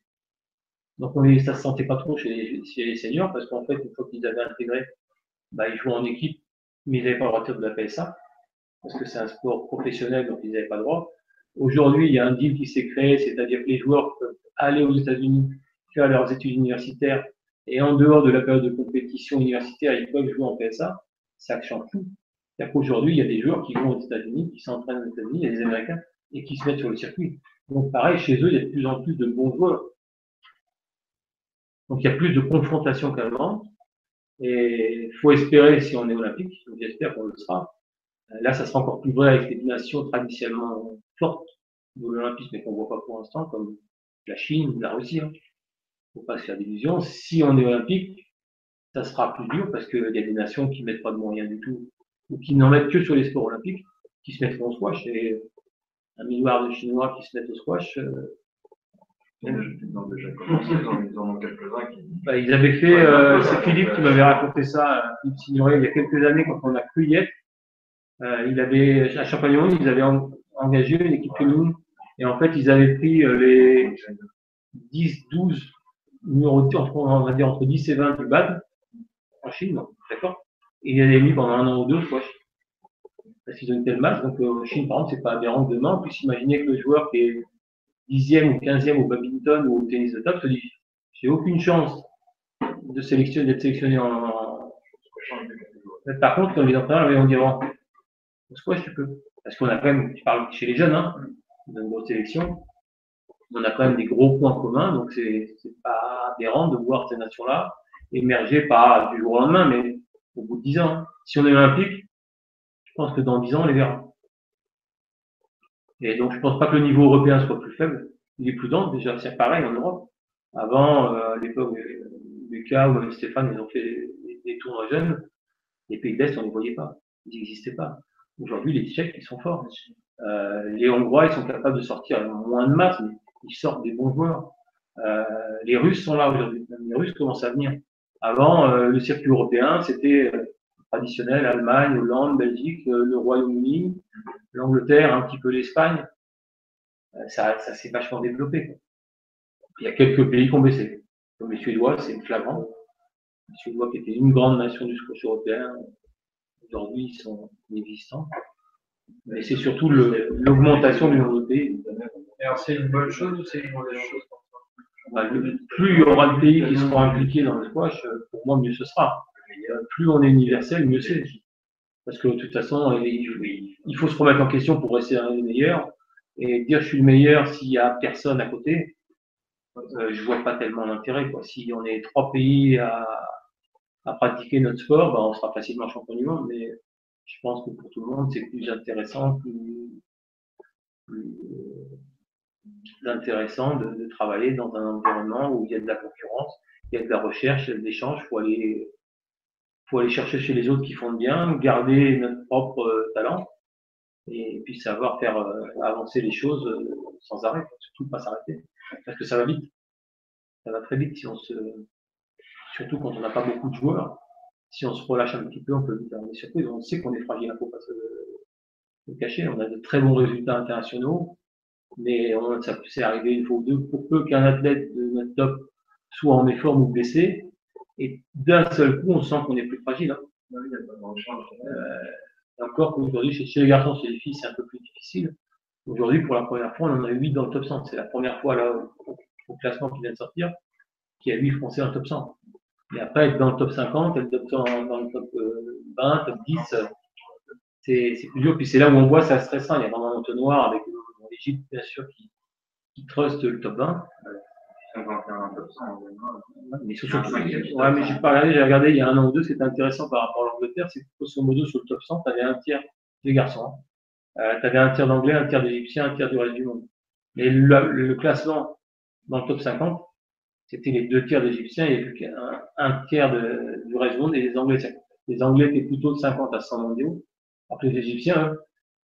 S2: Donc, ça se sentait pas trop chez les seniors, parce qu'en fait, une fois qu'ils avaient intégré, bah, ils jouaient en équipe, mais ils n'avaient pas le droit de faire de la PSA, parce que c'est un sport professionnel, donc ils n'avaient pas le droit. Aujourd'hui, il y a un deal qui s'est créé, c'est-à-dire que les joueurs peuvent aller aux États-Unis, faire leurs études universitaires, et en dehors de la période de compétition universitaire, ils peuvent jouer en PSA. Ça change tout. C'est-à-dire qu'aujourd'hui, il y a des joueurs qui vont aux États-Unis, qui s'entraînent aux États-Unis, il y a des Américains, et qui se mettent sur le circuit. Donc pareil, chez eux, il y a de plus en plus de bons joueurs. Donc il y a plus de confrontation qu'avant. Et il faut espérer si on est olympique, donc j'espère qu'on le sera. Là, ça sera encore plus vrai avec les nations traditionnellement fortes de l'olympisme, mais qu'on ne voit pas pour l'instant, comme la Chine, la Russie. Il ne faut pas se faire d'illusions. Si on est olympique, ça sera plus dur parce qu'il y a des nations qui ne mettent pas de moyens du tout, ou qui n'en mettent que sur les sports olympiques, qui se mettront au squash. Et 1 milliard de Chinois qui se mettent au squash.
S4: Ils ont déjà commencé, ils en ont quelques-uns qui.
S2: Bah, ils avaient fait, c'est Philippe qui m'avait raconté ça, Philippe Signoret, il y a quelques années quand on a cru y être. Il avait, à Champagnon, ils avaient engagé une équipe féminine. Et en fait, ils avaient pris les 10, 12 numéros, on va dire entre 10 et 20 du BAD, en Chine, d'accord? Et ils avaient mis pendant 1 an ou 2, quoi. Parce qu'ils ont une telle masse. Donc, en Chine, par exemple, c'est pas aberrant de demain. En plus, imaginez que le joueur qui est 10e ou 15e au badminton ou au tennis de table se dit, j'ai aucune chance d'être sélectionné en. Par contre, comme les entraîneurs, on dira, au squash, tu peux. Parce qu'on a quand même, je parle chez les jeunes, hein, dans une grosse sélection, on a quand même des gros points communs, donc c'est pas aberrant de voir ces nations-là émerger pas du jour au lendemain, mais au bout de 10 ans. Hein. Si on est olympique, je pense que dans 10 ans, on les verra. Et donc, je pense pas que le niveau européen soit plus faible. Il est plus dense, déjà, c'est pareil en Europe. Avant, à l'époque, Lucas ou même Stéphane, ils ont fait des tournois jeunes. Les pays de l'Est, on ne les voyait pas. Ils n'existaient pas. Aujourd'hui, les Tchèques, ils sont forts. Les Hongrois, ils sont capables de sortir moins de masse, mais ils sortent des bons joueurs. Les Russes sont là aujourd'hui. Les Russes commencent à venir. Avant, le circuit européen, c'était traditionnel, Allemagne, Hollande, Belgique, le Royaume-Uni, l'Angleterre, un petit peu l'Espagne. Ça s'est vachement développé. Quoi. Il y a quelques pays qui ont baissé. Comme les Suédois, c'est flagrant. Les Suédois qui étaient une grande nation du squash européen, aujourd'hui, ils sont inexistants. Mais c'est surtout l'augmentation du nombre de pays.
S1: Alors, c'est une bonne chose ou c'est une mauvaise chose?
S2: Bah, plus il y aura de pays qui seront impliqués dans le squash, pour moi, mieux ce sera. Plus on est universel, mieux c'est. Parce que de toute façon, il faut se remettre en question pour rester un des meilleurs. Et dire je suis le meilleur s'il n'y a personne à côté, je vois pas tellement l'intérêt. Si on est 3 pays à pratiquer notre sport, bah, on sera facilement champion du monde. Mais je pense que pour tout le monde, c'est plus intéressant, plus intéressant de travailler dans un environnement où il y a de la concurrence, il y a de la recherche, il y a de l'échange. Faut aller chercher chez les autres qui font bien, garder notre propre talent et puis savoir faire avancer les choses sans arrêt, surtout pas s'arrêter. Parce que ça va vite. Ça va très vite si surtout quand on n'a pas beaucoup de joueurs. Si on se relâche un petit peu, on peut vite avoir des surprises. On sait qu'on est fragile, il ne faut pas se cacher. On a de très bons résultats internationaux, mais ça peut arriver une fois ou deux pour peu qu'un athlète de notre top soit en méforme ou blessé. Et d'un seul coup, on sent qu'on est plus fragile. Hein. Encore qu'aujourd'hui, chez les garçons, chez les filles, c'est un peu plus difficile. Aujourd'hui, pour la première fois, on en a 8 dans le top 100. C'est la première fois là au classement qui vient de sortir qu'il y a 8 Français dans le top 100. Et après, être dans le top 50, être dans le top 20, top 10, c'est plus dur. Puis c'est là où on voit ça stressant. Il y a vraiment un entonnoir avec l'Égypte, bien sûr, qui truste le top 20.
S5: 51 top 100.
S2: Mais surtout, ouais, mais j'ai pas regardé, j'ai regardé il y a 1 an ou 2, c'était intéressant par rapport à l'Angleterre, c'est que grosso modo sur le top 100, tu avais un tiers des garçons. Hein. Tu avais un tiers d'anglais, un tiers d'Égyptiens, un tiers du reste du monde. Mais le classement dans le top 50, c'était les 2 tiers d'Égyptiens, il n'y avait plus qu'un tiers du reste du monde et les Anglais. Les Anglais étaient plutôt de 50 à 100 mondiaux, après les Égyptiens. Hein.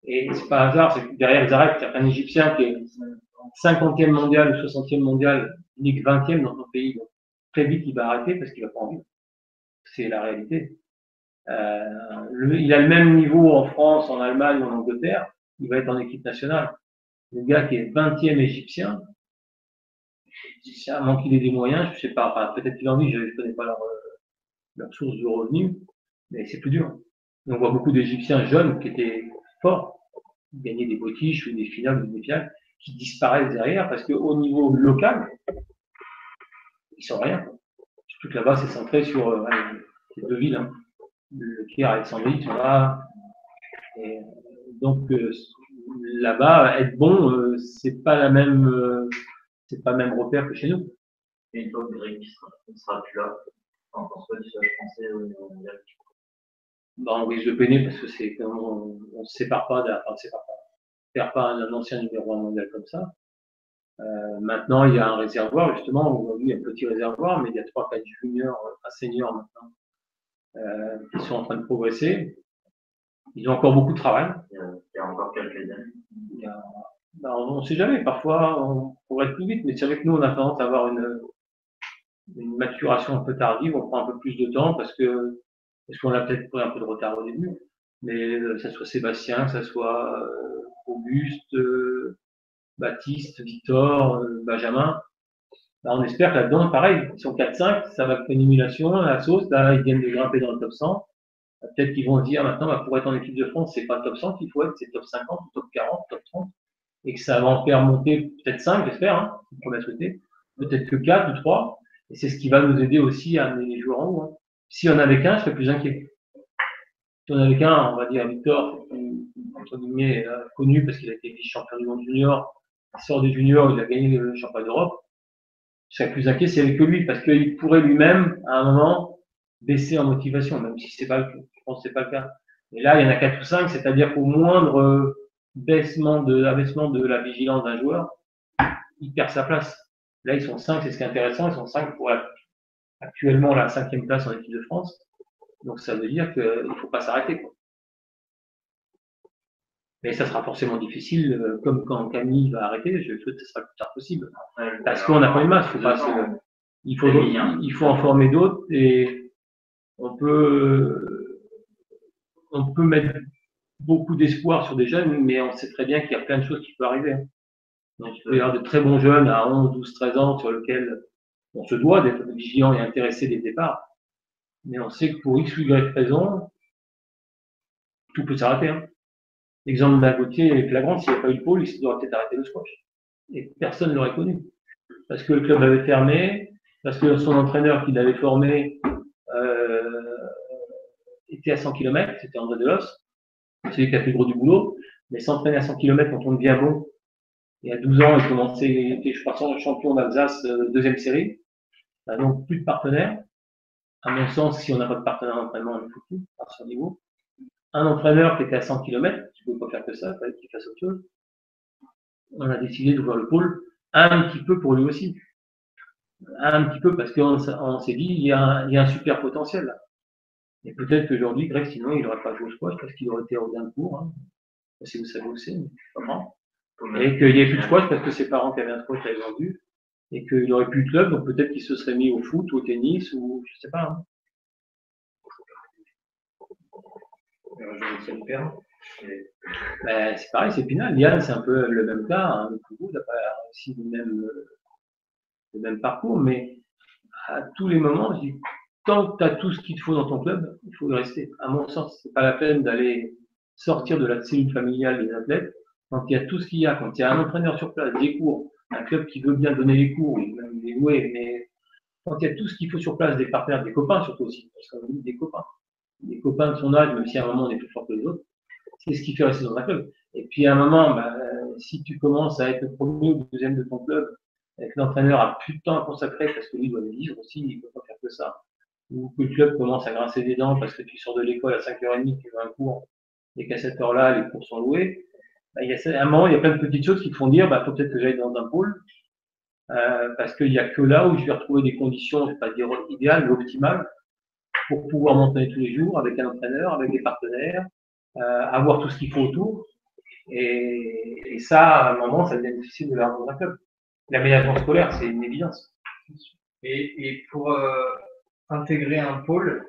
S2: Et c'est pas un hasard, c'est que derrière ils arrêtent. Il y a un Égyptien qui est 50e mondial ou 60e mondial, il n'est que 20e dans son pays. Donc, très vite, il va arrêter parce qu'il va pas envie. C'est la réalité. Il a le même niveau en France, en Allemagne ou en Angleterre, il va être en équipe nationale. Le gars qui est 20e égyptien, à moins qu'il ait des moyens, je sais pas, enfin, peut-être qu'il en vit, je ne connais pas leur source de revenus, mais c'est plus dur. Et on voit beaucoup d'Égyptiens jeunes qui étaient forts, qui gagnaient des botiches ou des finales ou des finales, qui disparaissent derrière parce qu'au niveau local, ils sont rien. Surtout que là-bas, c'est centré sur ces deux villes, hein. Le Caire et Alexandrie sont là. Et donc là-bas, être bon, c'est pas c'est pas le même repère que chez nous.
S6: Et une fois que Greg ne sera plus là, on pense pas du stage français au niveau mondial.
S2: Bah, on risque de peiner parce que c'est on ne se sépare pas, on se perd pas un ancien numéro 1 mondial comme ça. Maintenant, il y a un réservoir, justement, aujourd'hui, il y a un petit réservoir, mais il y a 3-4 juniors, seniors maintenant, qui sont en train de progresser. Ils ont encore beaucoup de travail.
S6: Il y a encore quelques années.
S2: On ne sait jamais, parfois on pourrait être plus vite, mais c'est vrai que nous on a tendance à avoir une maturation un peu tardive, on prend un peu plus de temps parce qu'on a peut-être pris un peu de retard au début, mais que ce soit Sébastien, que ce soit Auguste, Baptiste, Victor, Benjamin, là, on espère que là-dedans, pareil, ils sont 4-5, ça va faire une émulation, la sauce, là ils viennent de grimper dans le top 100. Peut-être qu'ils vont se dire maintenant, pour être en équipe de France, c'est pas top 100 qu'il faut être, c'est top 50, top 40, top 30. Et que ça va en faire monter peut-être 5, j'espère, hein, c'est ce qu'on a souhaité. Peut-être que 4 ou 3. Et c'est ce qui va nous aider aussi à amener les joueurs en haut, hein. Si on avait qu'un, je serais plus inquiet. Si on avait qu'un, on va dire Victor, entre guillemets, connu parce qu'il a été vice-champion du monde junior, il sort des juniors, il a gagné le championnat d'Europe. Je serais plus inquiet s'il n'y avait que lui, parce qu'il pourrait lui-même, à un moment, baisser en motivation, même si c'est pas le cas. Je pense que c'est pas le cas. Mais là, il y en a 4 ou 5, c'est-à-dire qu'au moindre abaissement de la vigilance d'un joueur, il perd sa place. Là, ils sont 5, c'est ce qui est intéressant, ils sont 5 pour actuellement la 5e place en équipe de France. Donc ça veut dire qu'il ne faut pas s'arrêter, quoi. Mais ça sera forcément difficile, comme quand Camille va arrêter, je souhaite que ce sera le plus tard possible. Parce qu'on n'a pas une masse, il faut en former d'autres et on peut mettre beaucoup d'espoir sur des jeunes, mais on sait très bien qu'il y a plein de choses qui peuvent arriver. Donc, il peut y avoir de très bons jeunes à 11, 12, 13 ans sur lesquels on se doit d'être vigilant et intéressé dès le départ. Mais on sait que pour X ou Y raison, tout peut s'arrêter, hein. L'exemple de Gauthier est flagrant, s'il n'y avait pas eu le pôle, il aurait peut-être arrêté le squash. Et personne ne l'aurait connu. Parce que le club avait fermé, parce que son entraîneur qui l'avait formé était à 100 km, c'était André Delos. C'est lui qui a fait le gros du boulot. Mais s'entraîner à 100 km quand on devient bon, et à 12 ans, il était, je crois, champion d'Alsace, deuxième série. Donc, plus de partenaires. À mon sens, si on n'a pas de partenaire d'entraînement, on est foutu, à ce niveau. Un entraîneur qui était à 100 km, tu ne peux pas faire que ça, il fallait qu'il fasse autre chose. On a décidé d'ouvrir le pôle un petit peu pour lui aussi. Un petit peu parce qu'on s'est dit, il y a un super potentiel là. Et peut-être qu'aujourd'hui, Greg, sinon, il n'aurait pas joué au squash parce qu'il aurait été au Dincourt, hein. Si vous savez où c'est, mais pas vraiment. Et qu'il n'y ait plus de squash parce que ses parents qui avaient un squash l'avaient vendu. Et qu'il n'aurait plus de club, donc peut-être qu'il se serait mis au foot, au tennis, ou je sais pas, hein. Ben, c'est pareil, c'est Pinal. Yann, c'est un peu le même cas, hein. Le Kourou n'a pas aussi le même parcours, mais à tous les moments, je dis, tant que tu as tout ce qu'il te faut dans ton club, il faut y rester. À mon sens, c'est pas la peine d'aller sortir de la cellule familiale des athlètes. Quand il y a tout ce qu'il y a, quand il y a un entraîneur sur place, des cours, un club qui veut bien donner les cours, même les louer, mais quand il y a tout ce qu'il faut sur place, des partenaires, des copains surtout aussi, parce qu'on dit des copains de son âge, même si à un moment on est plus fort que les autres, c'est ce qui fait rester dans un club. Et puis à un moment, si tu commences à être le premier ou le deuxième de ton club, avec l'entraîneur a plus de temps à consacrer parce que lui doit le vivre aussi, il ne peut pas faire que ça, ou que le club commence à grincer des dents parce que tu sors de l'école à 5h30, tu veux un cours, et qu'à cette heure-là, les cours sont loués, à un moment, il y a plein de petites choses qui te font dire, faut peut-être que j'aille dans un pôle, parce qu'il n'y a que là où je vais retrouver des conditions, je ne vais pas dire idéales, mais optimales, pour pouvoir m'entraîner tous les jours avec un entraîneur, avec des partenaires, avoir tout ce qu'il faut autour. Et ça, à un moment, ça devient difficile de l'avoir dans un club. L'aménagement scolaire, c'est une évidence.
S1: Et pour intégrer un pôle,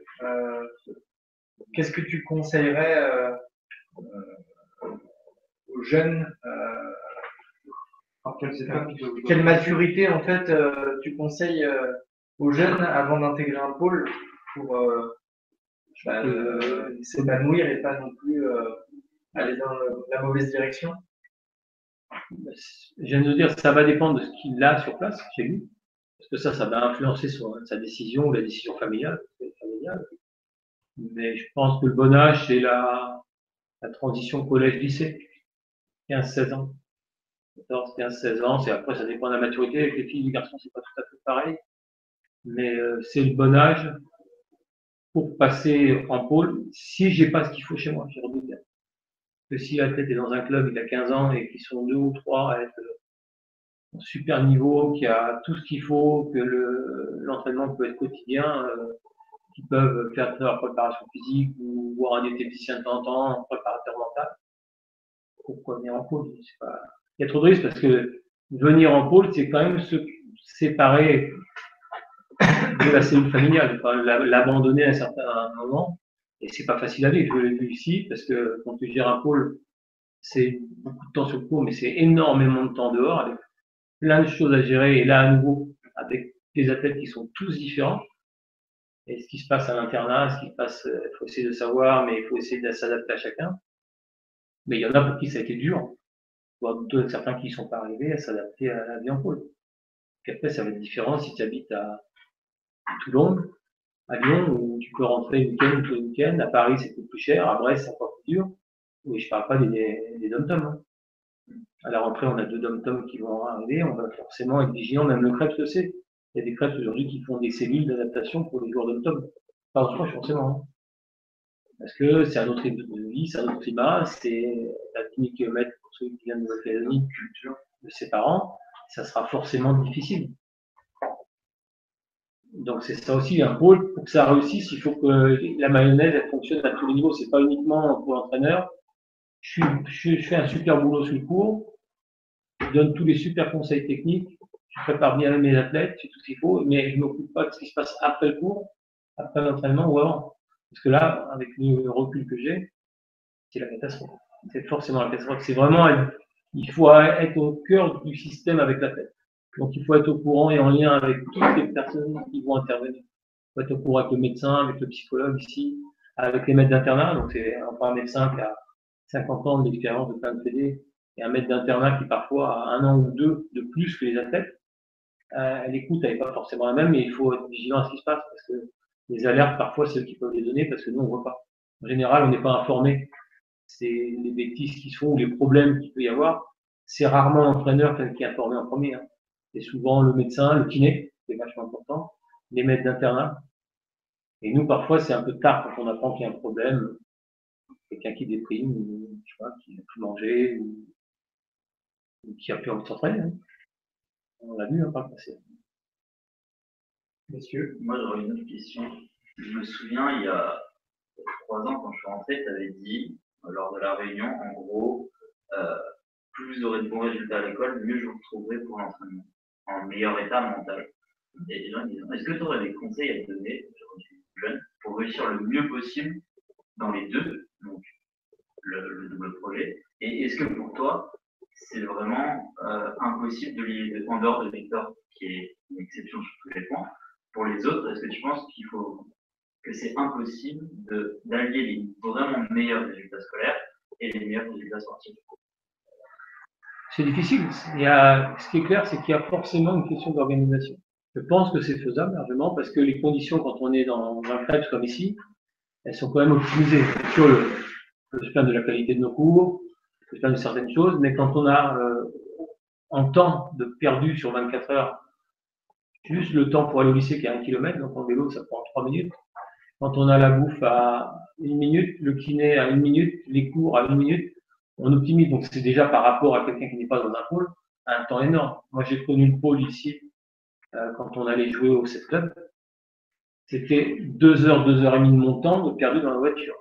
S1: qu'est-ce que tu conseillerais aux jeunes quelle maturité en fait tu conseilles aux jeunes avant d'intégrer un pôle pour s'épanouir et pas non plus aller dans la mauvaise direction?
S2: Je viens de dire, ça va dépendre de ce qu'il a sur place chez lui, parce que ça va influencer sa décision ou la décision familiale. Mais je pense que le bon âge, c'est la transition collège-lycée, 15-16 ans. 14, 15, 16 ans, après ça dépend de la maturité. Avec les filles et les garçons, c'est pas tout à fait pareil. Mais c'est le bon âge pour passer en pôle si j'ai pas ce qu'il faut chez moi, j'ai envie de dire. Que si l'athlète est dans un club, il a 15 ans et qu'ils sont 2 ou 3 à être au super niveau, qu'il y a tout ce qu'il faut, que l'entraînement peut être quotidien, qu'ils peuvent faire leur préparation physique ou voir un diététicien de temps en temps, un préparateur mental. Pourquoi venir en pôle? Il y a trop de risques parce que venir en pôle, c'est quand même se séparer de la cellule familiale, l'abandonner à un certain moment. Et c'est pas facile à vivre. Je l'ai vu ici parce que quand tu gères un pôle, c'est beaucoup de temps sur le cours, mais c'est énormément de temps dehors avec plein de choses à gérer. Et là, à nouveau, avec des athlètes qui sont tous différents. Et ce qui se passe à l'internat, ce qui se passe, il faut essayer de savoir, mais il faut essayer de s'adapter à chacun. Mais il y en a pour qui ça a été dur. D'autres, certains qui ne sont pas arrivés à s'adapter à la vie en pôle. Puis après, ça va être différent si tu habites à Toulon, à Lyon, où tu peux rentrer le week-end tous les week-ends. À Paris, c'est plus cher. À Brest, c'est encore plus dur. Mais je ne parle pas des dom-toms. Hein. À la rentrée, on a 2 dom-toms qui vont arriver. On va forcément être vigilant. Même le Crêpes le sait. Il y a des Crêpes aujourd'hui qui font des cellules d'adaptation pour les joueurs dom-tom. Pas en France, forcément. Hein. Parce que c'est un autre rythme de vie, c'est un autre climat, c'est à 10 km pour ceux qui viennent de Nouvelle-Calédonie, culture de ses parents, ça sera forcément difficile. Donc c'est ça aussi, un pôle, pour que ça réussisse, il faut que la mayonnaise elle fonctionne à tous les niveaux, c'est pas uniquement pour l'entraîneur. Je fais un super boulot sur le cours, je donne tous les super conseils techniques, je prépare bien mes athlètes, c'est tout ce qu'il faut, mais je ne m'occupe pas de ce qui se passe après le cours, après l'entraînement ou avant. Parce que là, avec le recul que j'ai, c'est la catastrophe. C'est forcément la catastrophe. C'est vraiment, il faut être au cœur du système avec la tête. Donc, il faut être au courant et en lien avec toutes les personnes qui vont intervenir. Il faut être au courant avec le médecin, avec le psychologue ici, avec les maîtres d'internat. Donc, c'est un médecin qui a 50 ans d'expérience de plein de fédés et un maître d'internat qui parfois a 1 an ou 2 de plus que les athlètes. L'écoute, elle n'est pas forcément la même, mais il faut être vigilant à ce qui se passe parce que les alertes, parfois, c'est eux qui peuvent les donner parce que nous, on ne voit pas. En général, on n'est pas informé. C'est les bêtises qui se font ou les problèmes qu'il peut y avoir. C'est rarement l'entraîneur qui est informé en premier. Hein. C'est souvent le médecin, le kiné, c'est vachement important, les maîtres d'internat. Et nous, parfois, c'est un peu tard quand on apprend qu'il y a un problème. Quelqu'un qui déprime, ou, tu vois, qui n'a plus mangé, ou qui a plus envie de s'entraîner. Hein. On l'a vu, hein, par le passé.
S1: Messieurs.
S6: Moi, j'aurais une autre question. Je me souviens, il y a 3 ans, quand je suis rentré, tu avais dit, lors de la réunion, en gros, plus vous aurez de bons résultats à l'école, mieux je vous retrouverai pour l'entraînement, en meilleur état mental. Et les gens disent, est-ce que tu aurais des conseils à te donner, quand tu es jeune, pour réussir le mieux possible dans les deux, donc le double projet, et est-ce que pour toi, c'est vraiment impossible de lier en dehors de Victor, qui est une exception sur tous les points, pour les autres, est-ce que tu penses que c'est impossible d'allier les vraiment meilleurs résultats scolaires et les meilleurs résultats sportifs?
S2: C'est difficile. Ce qui est clair, c'est qu'il y a forcément une question d'organisation. Je pense que c'est faisable largement parce que les conditions, quand on est dans un club comme ici, elles sont quand même optimisées. Sur je plains de la qualité de nos cours, je plains de certaines choses, mais quand on a en temps de perdu sur 24 heures, juste le temps pour aller au lycée qui est 1 km, donc en vélo, ça prend 3 minutes. Quand on a la bouffe à 1 minute, le kiné à 1 minute, les cours à 1 minute, on optimise. Donc c'est déjà par rapport à quelqu'un qui n'est pas dans un pôle, un temps énorme. Moi j'ai connu le pôle ici quand on allait jouer au 7 club. C'était 2 heures, 2 heures et demie de mon temps de perdu dans la voiture.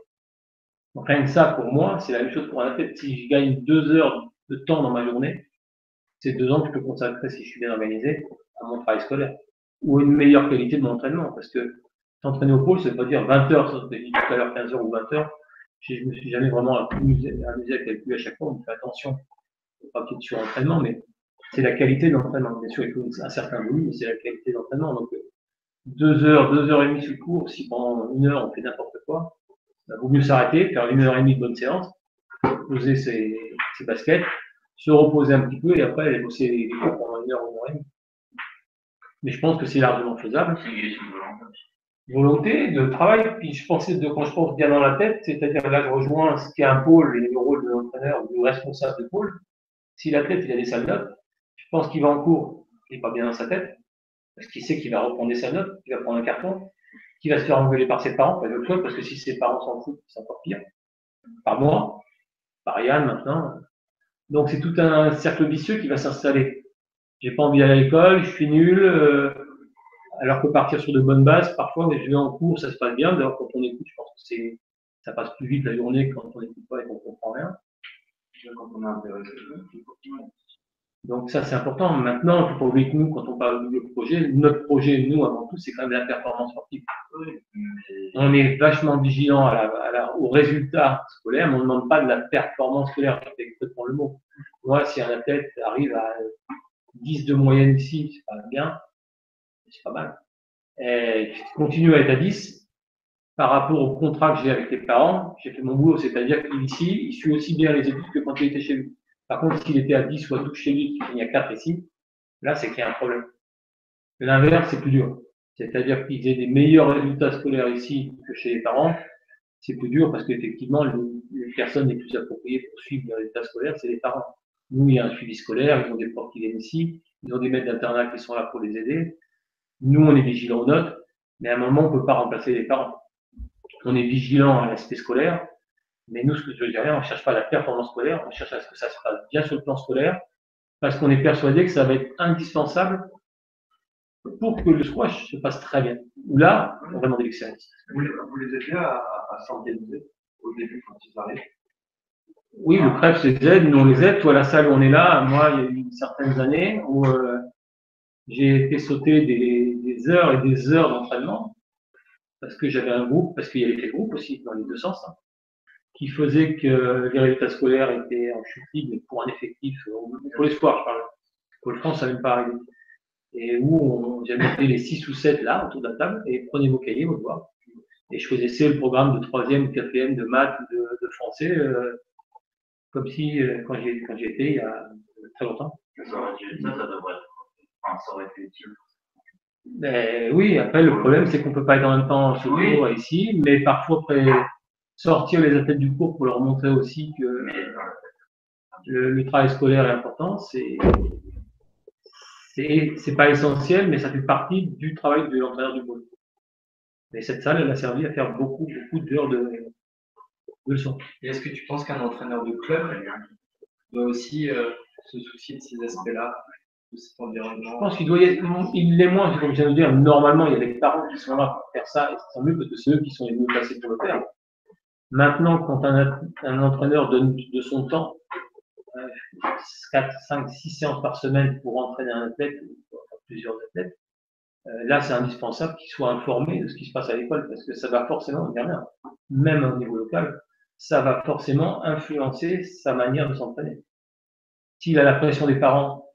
S2: Donc rien que ça, pour moi, c'est la même chose pour un athlète. Si je gagne 2 heures de temps dans ma journée, c'est 2 ans que je peux consacrer, si je suis bien organisé, à mon travail scolaire. Ou une meilleure qualité de mon entraînement. Parce que S'entraîner au pôle, ça veut pas dire 20 heures, ça, je dit tout à l'heure 15 heures ou 20 heures. Je me suis jamais vraiment amusé à calculer à chaque fois, on fait attention, pas qu'il y ait de surentraînement, mais c'est la qualité de l'entraînement. Bien sûr, il faut un certain volume, mais c'est la qualité de l'entraînement. Donc, 2 heures et demie sur le cours, si pendant 1 heure on fait n'importe quoi, il vaut mieux s'arrêter, faire 1 heure et demie de bonne séance, poser ses baskets, se reposer un petit peu et après aller bosser les cours pendant 1 heure et demie. Mais je pense que c'est largement faisable.
S6: C'est une question de volonté.
S2: Volonté, de travail, puis quand je pense bien dans la tête, c'est-à-dire là je rejoins ce qui est un pôle et le rôle de l'entraîneur, du responsable de pôle. Si l'athlète il a des sales notes, je pense qu'il va en cours, il n'est pas bien dans sa tête, parce qu'il sait qu'il va reprendre des sales notes, qu'il va prendre un carton, qu'il va se faire engueuler par ses parents, pas d'autre chose, parce que si ses parents s'en foutent, c'est encore pire. Par moi, par Yann maintenant. Donc c'est tout un cercle vicieux qui va s'installer. J'ai pas envie d'aller à l'école, je suis nul, alors que partir sur de bonnes bases, parfois, mais je vais en cours, ça se passe bien. D'ailleurs, quand on écoute, je pense que ça passe plus vite la journée que quand on n'écoute pas et qu'on comprend rien.
S4: Quand on est intéressé.
S2: Donc ça, c'est important. Maintenant, il ne faut pas oublier que nous, quand on parle de projet, notre projet, nous, avant tout, c'est quand même la performance sportive. On est vachement vigilant au résultat scolaire, mais on ne demande pas de la performance scolaire. C'est exactement le mot. Moi, si un athlète arrive à 10 de moyenne ici, c'est pas bien, c'est pas mal. Et tu continues à être à 10 par rapport au contrat que j'ai avec les parents. J'ai fait mon boulot, c'est-à-dire qu'ici, il suit aussi bien les études que quand il était chez lui. Par contre, s'il était à 10 ou à 12 chez lui, qu'il finit à 4 ici, là, c'est qu'il y a un problème. L'inverse, c'est plus dur. C'est-à-dire qu'ils aient des meilleurs résultats scolaires ici que chez les parents, c'est plus dur parce qu'effectivement, les personnes les plus appropriées pour suivre les résultats scolaires, c'est les parents. Nous, il y a un suivi scolaire, ils ont des profs qui viennent ici, ils ont des maîtres d'internat qui sont là pour les aider. Nous, on est vigilants aux notes, mais à un moment, on ne peut pas remplacer les parents. On est vigilant à l'aspect scolaire, mais nous, ce que je veux dire, on ne cherche pas la performance scolaire, on cherche à ce que ça se passe bien sur le plan scolaire, parce qu'on est persuadé que ça va être indispensable pour que le squash se passe très bien. Ou là, on va demander l'excellence.
S4: Vous les aidez à s'organiser au début quand ils arrivent?
S2: Oui, le CREPS les aide, nous on les aide. Toi, la salle où on est là, moi, il y a eu certaines années où j'ai été sauter des heures et des heures d'entraînement parce que j'avais un groupe, parce qu'il y avait des groupes aussi dans les deux sens, qui faisait que les résultats scolaires étaient en chute libre, mais pour un effectif, pour l'espoir, je parle. Pour le France, ça n'avait pas arrivé. Et où j'avais mis les 6 ou 7 là, autour de la table, et prenez vos cahiers, vos devoirs. Et je choisissais le programme de 3e, 4e, de maths, de français, comme si, quand j'y étais, il y a très longtemps.
S6: Ça devrait être. Enfin, ça aurait été utile.
S2: Ben, oui, après, le problème, c'est qu'on ne peut pas être en même temps sur le cours ici, mais parfois, après, sortir les athlètes du cours pour leur montrer aussi que le travail scolaire est important, c'est pas essentiel, mais ça fait partie du travail de l'entraîneur du pôle. Mais cette salle, elle a servi à faire beaucoup d'heures de leçons.
S1: Et est-ce que tu penses qu'un entraîneur de club doit aussi se soucier de ces aspects-là, de cet environnement?
S2: Je pense qu'il l'est moins, comme je viens de dire, normalement, il y a des parents qui sont là pour faire ça, et c'est tant mieux parce que c'est eux qui sont les mieux placés pour le faire. Maintenant, quand un entraîneur donne de son temps, 4, 5, 6 séances par semaine pour entraîner un athlète, ou plusieurs athlètes, là, c'est indispensable qu'il soit informé de ce qui se passe à l'école, parce que ça va forcément, même au niveau local, ça va forcément influencer sa manière de s'entraîner. S'il a la pression des parents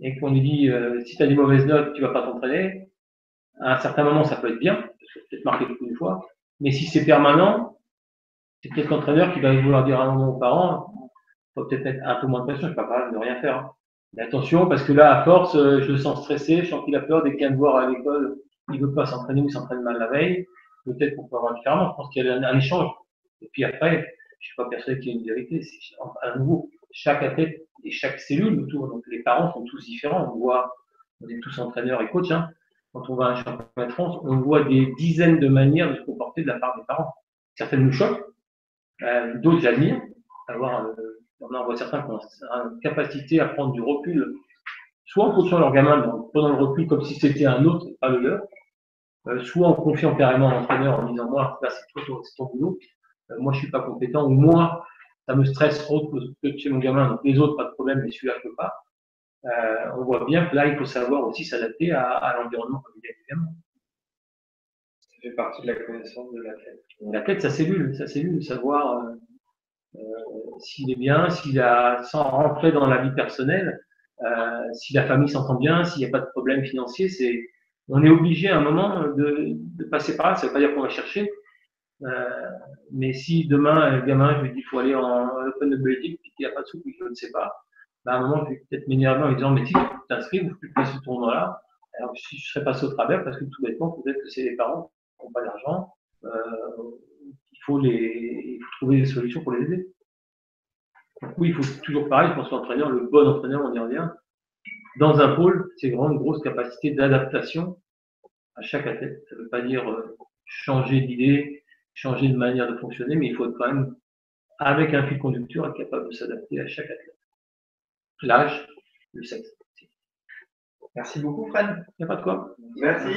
S2: et qu'on lui dit si tu as des mauvaises notes, tu vas pas t'entraîner, à un certain moment, ça peut être bien, parce que peut-être marqué beaucoup de fois, mais si c'est permanent, c'est peut-être l'entraîneur qui va vouloir dire à un moment aux parents, il faut peut-être mettre un peu moins de pression, je ne suis pas capable de rien faire. Hein. Mais attention, parce que là, à force, je le sens stressé, je sens qu'il a peur, dès qu'il vient me voir à l'école, il ne veut pas s'entraîner ou il s'entraîne mal la veille. Peut-être qu'on peut avoir différemment, je pense qu'il y a un échange. Et puis après, je ne suis pas persuadé qu'il y ait une vérité. C'est à nouveau, chaque athlète et chaque cellule autour, donc les parents sont tous différents. On est tous entraîneurs et coachs. Hein. Quand on va à un championnat de France, on voit des dizaines de manières de se comporter de la part des parents. Certaines nous choquent, d'autres j'admire. On en voit certains qui ont une capacité à prendre du recul, soit en coachant leur gamin, mais en prenant le recul comme si c'était un autre, pas le leur, soit en confiant carrément à l'entraîneur en disant moi, là c'est ton boulot, moi je suis pas compétent, ou moi ça me stresse trop que chez mon gamin, donc les autres pas de problème, mais celui-là je peux pas. On voit bien que là il faut savoir aussi s'adapter à l'environnement familial évidemment.
S1: fait partie de la connaissance de l'athlète.
S2: L'athlète, sa cellule, savoir s'il est bien, sans rentrer dans la vie personnelle, si la famille s'entend bien, s'il n'y a pas de problème financier, on est obligé à un moment de passer par là. Ça ne veut pas dire qu'on va chercher, mais si demain, un gamin, je lui dis qu'il faut aller en Open de Belgique, puis qu'il n'y a pas de sous, puis que je ne sais pas, à un moment, je vais peut-être m'énerver en lui disant, mais si tu t'inscris, ou tu fais ce tournoi-là, alors si je serais passé au travers, parce que tout bêtement, peut-être que c'est les parents qui n'ont pas d'argent, il faut trouver des solutions pour les aider. Donc oui, il faut toujours pareil, je pense que l'entraîneur, le bon entraîneur, on y revient. Dans un pôle, c'est vraiment une grosse capacité d'adaptation à chaque athlète. Ça ne veut pas dire changer d'idée, changer de manière de fonctionner, mais il faut être quand même, avec un fil conducteur, être capable de s'adapter à chaque athlète. L'âge, le sexe.
S1: Merci beaucoup, Fred.
S2: Il n'y a pas de quoi.
S1: Merci.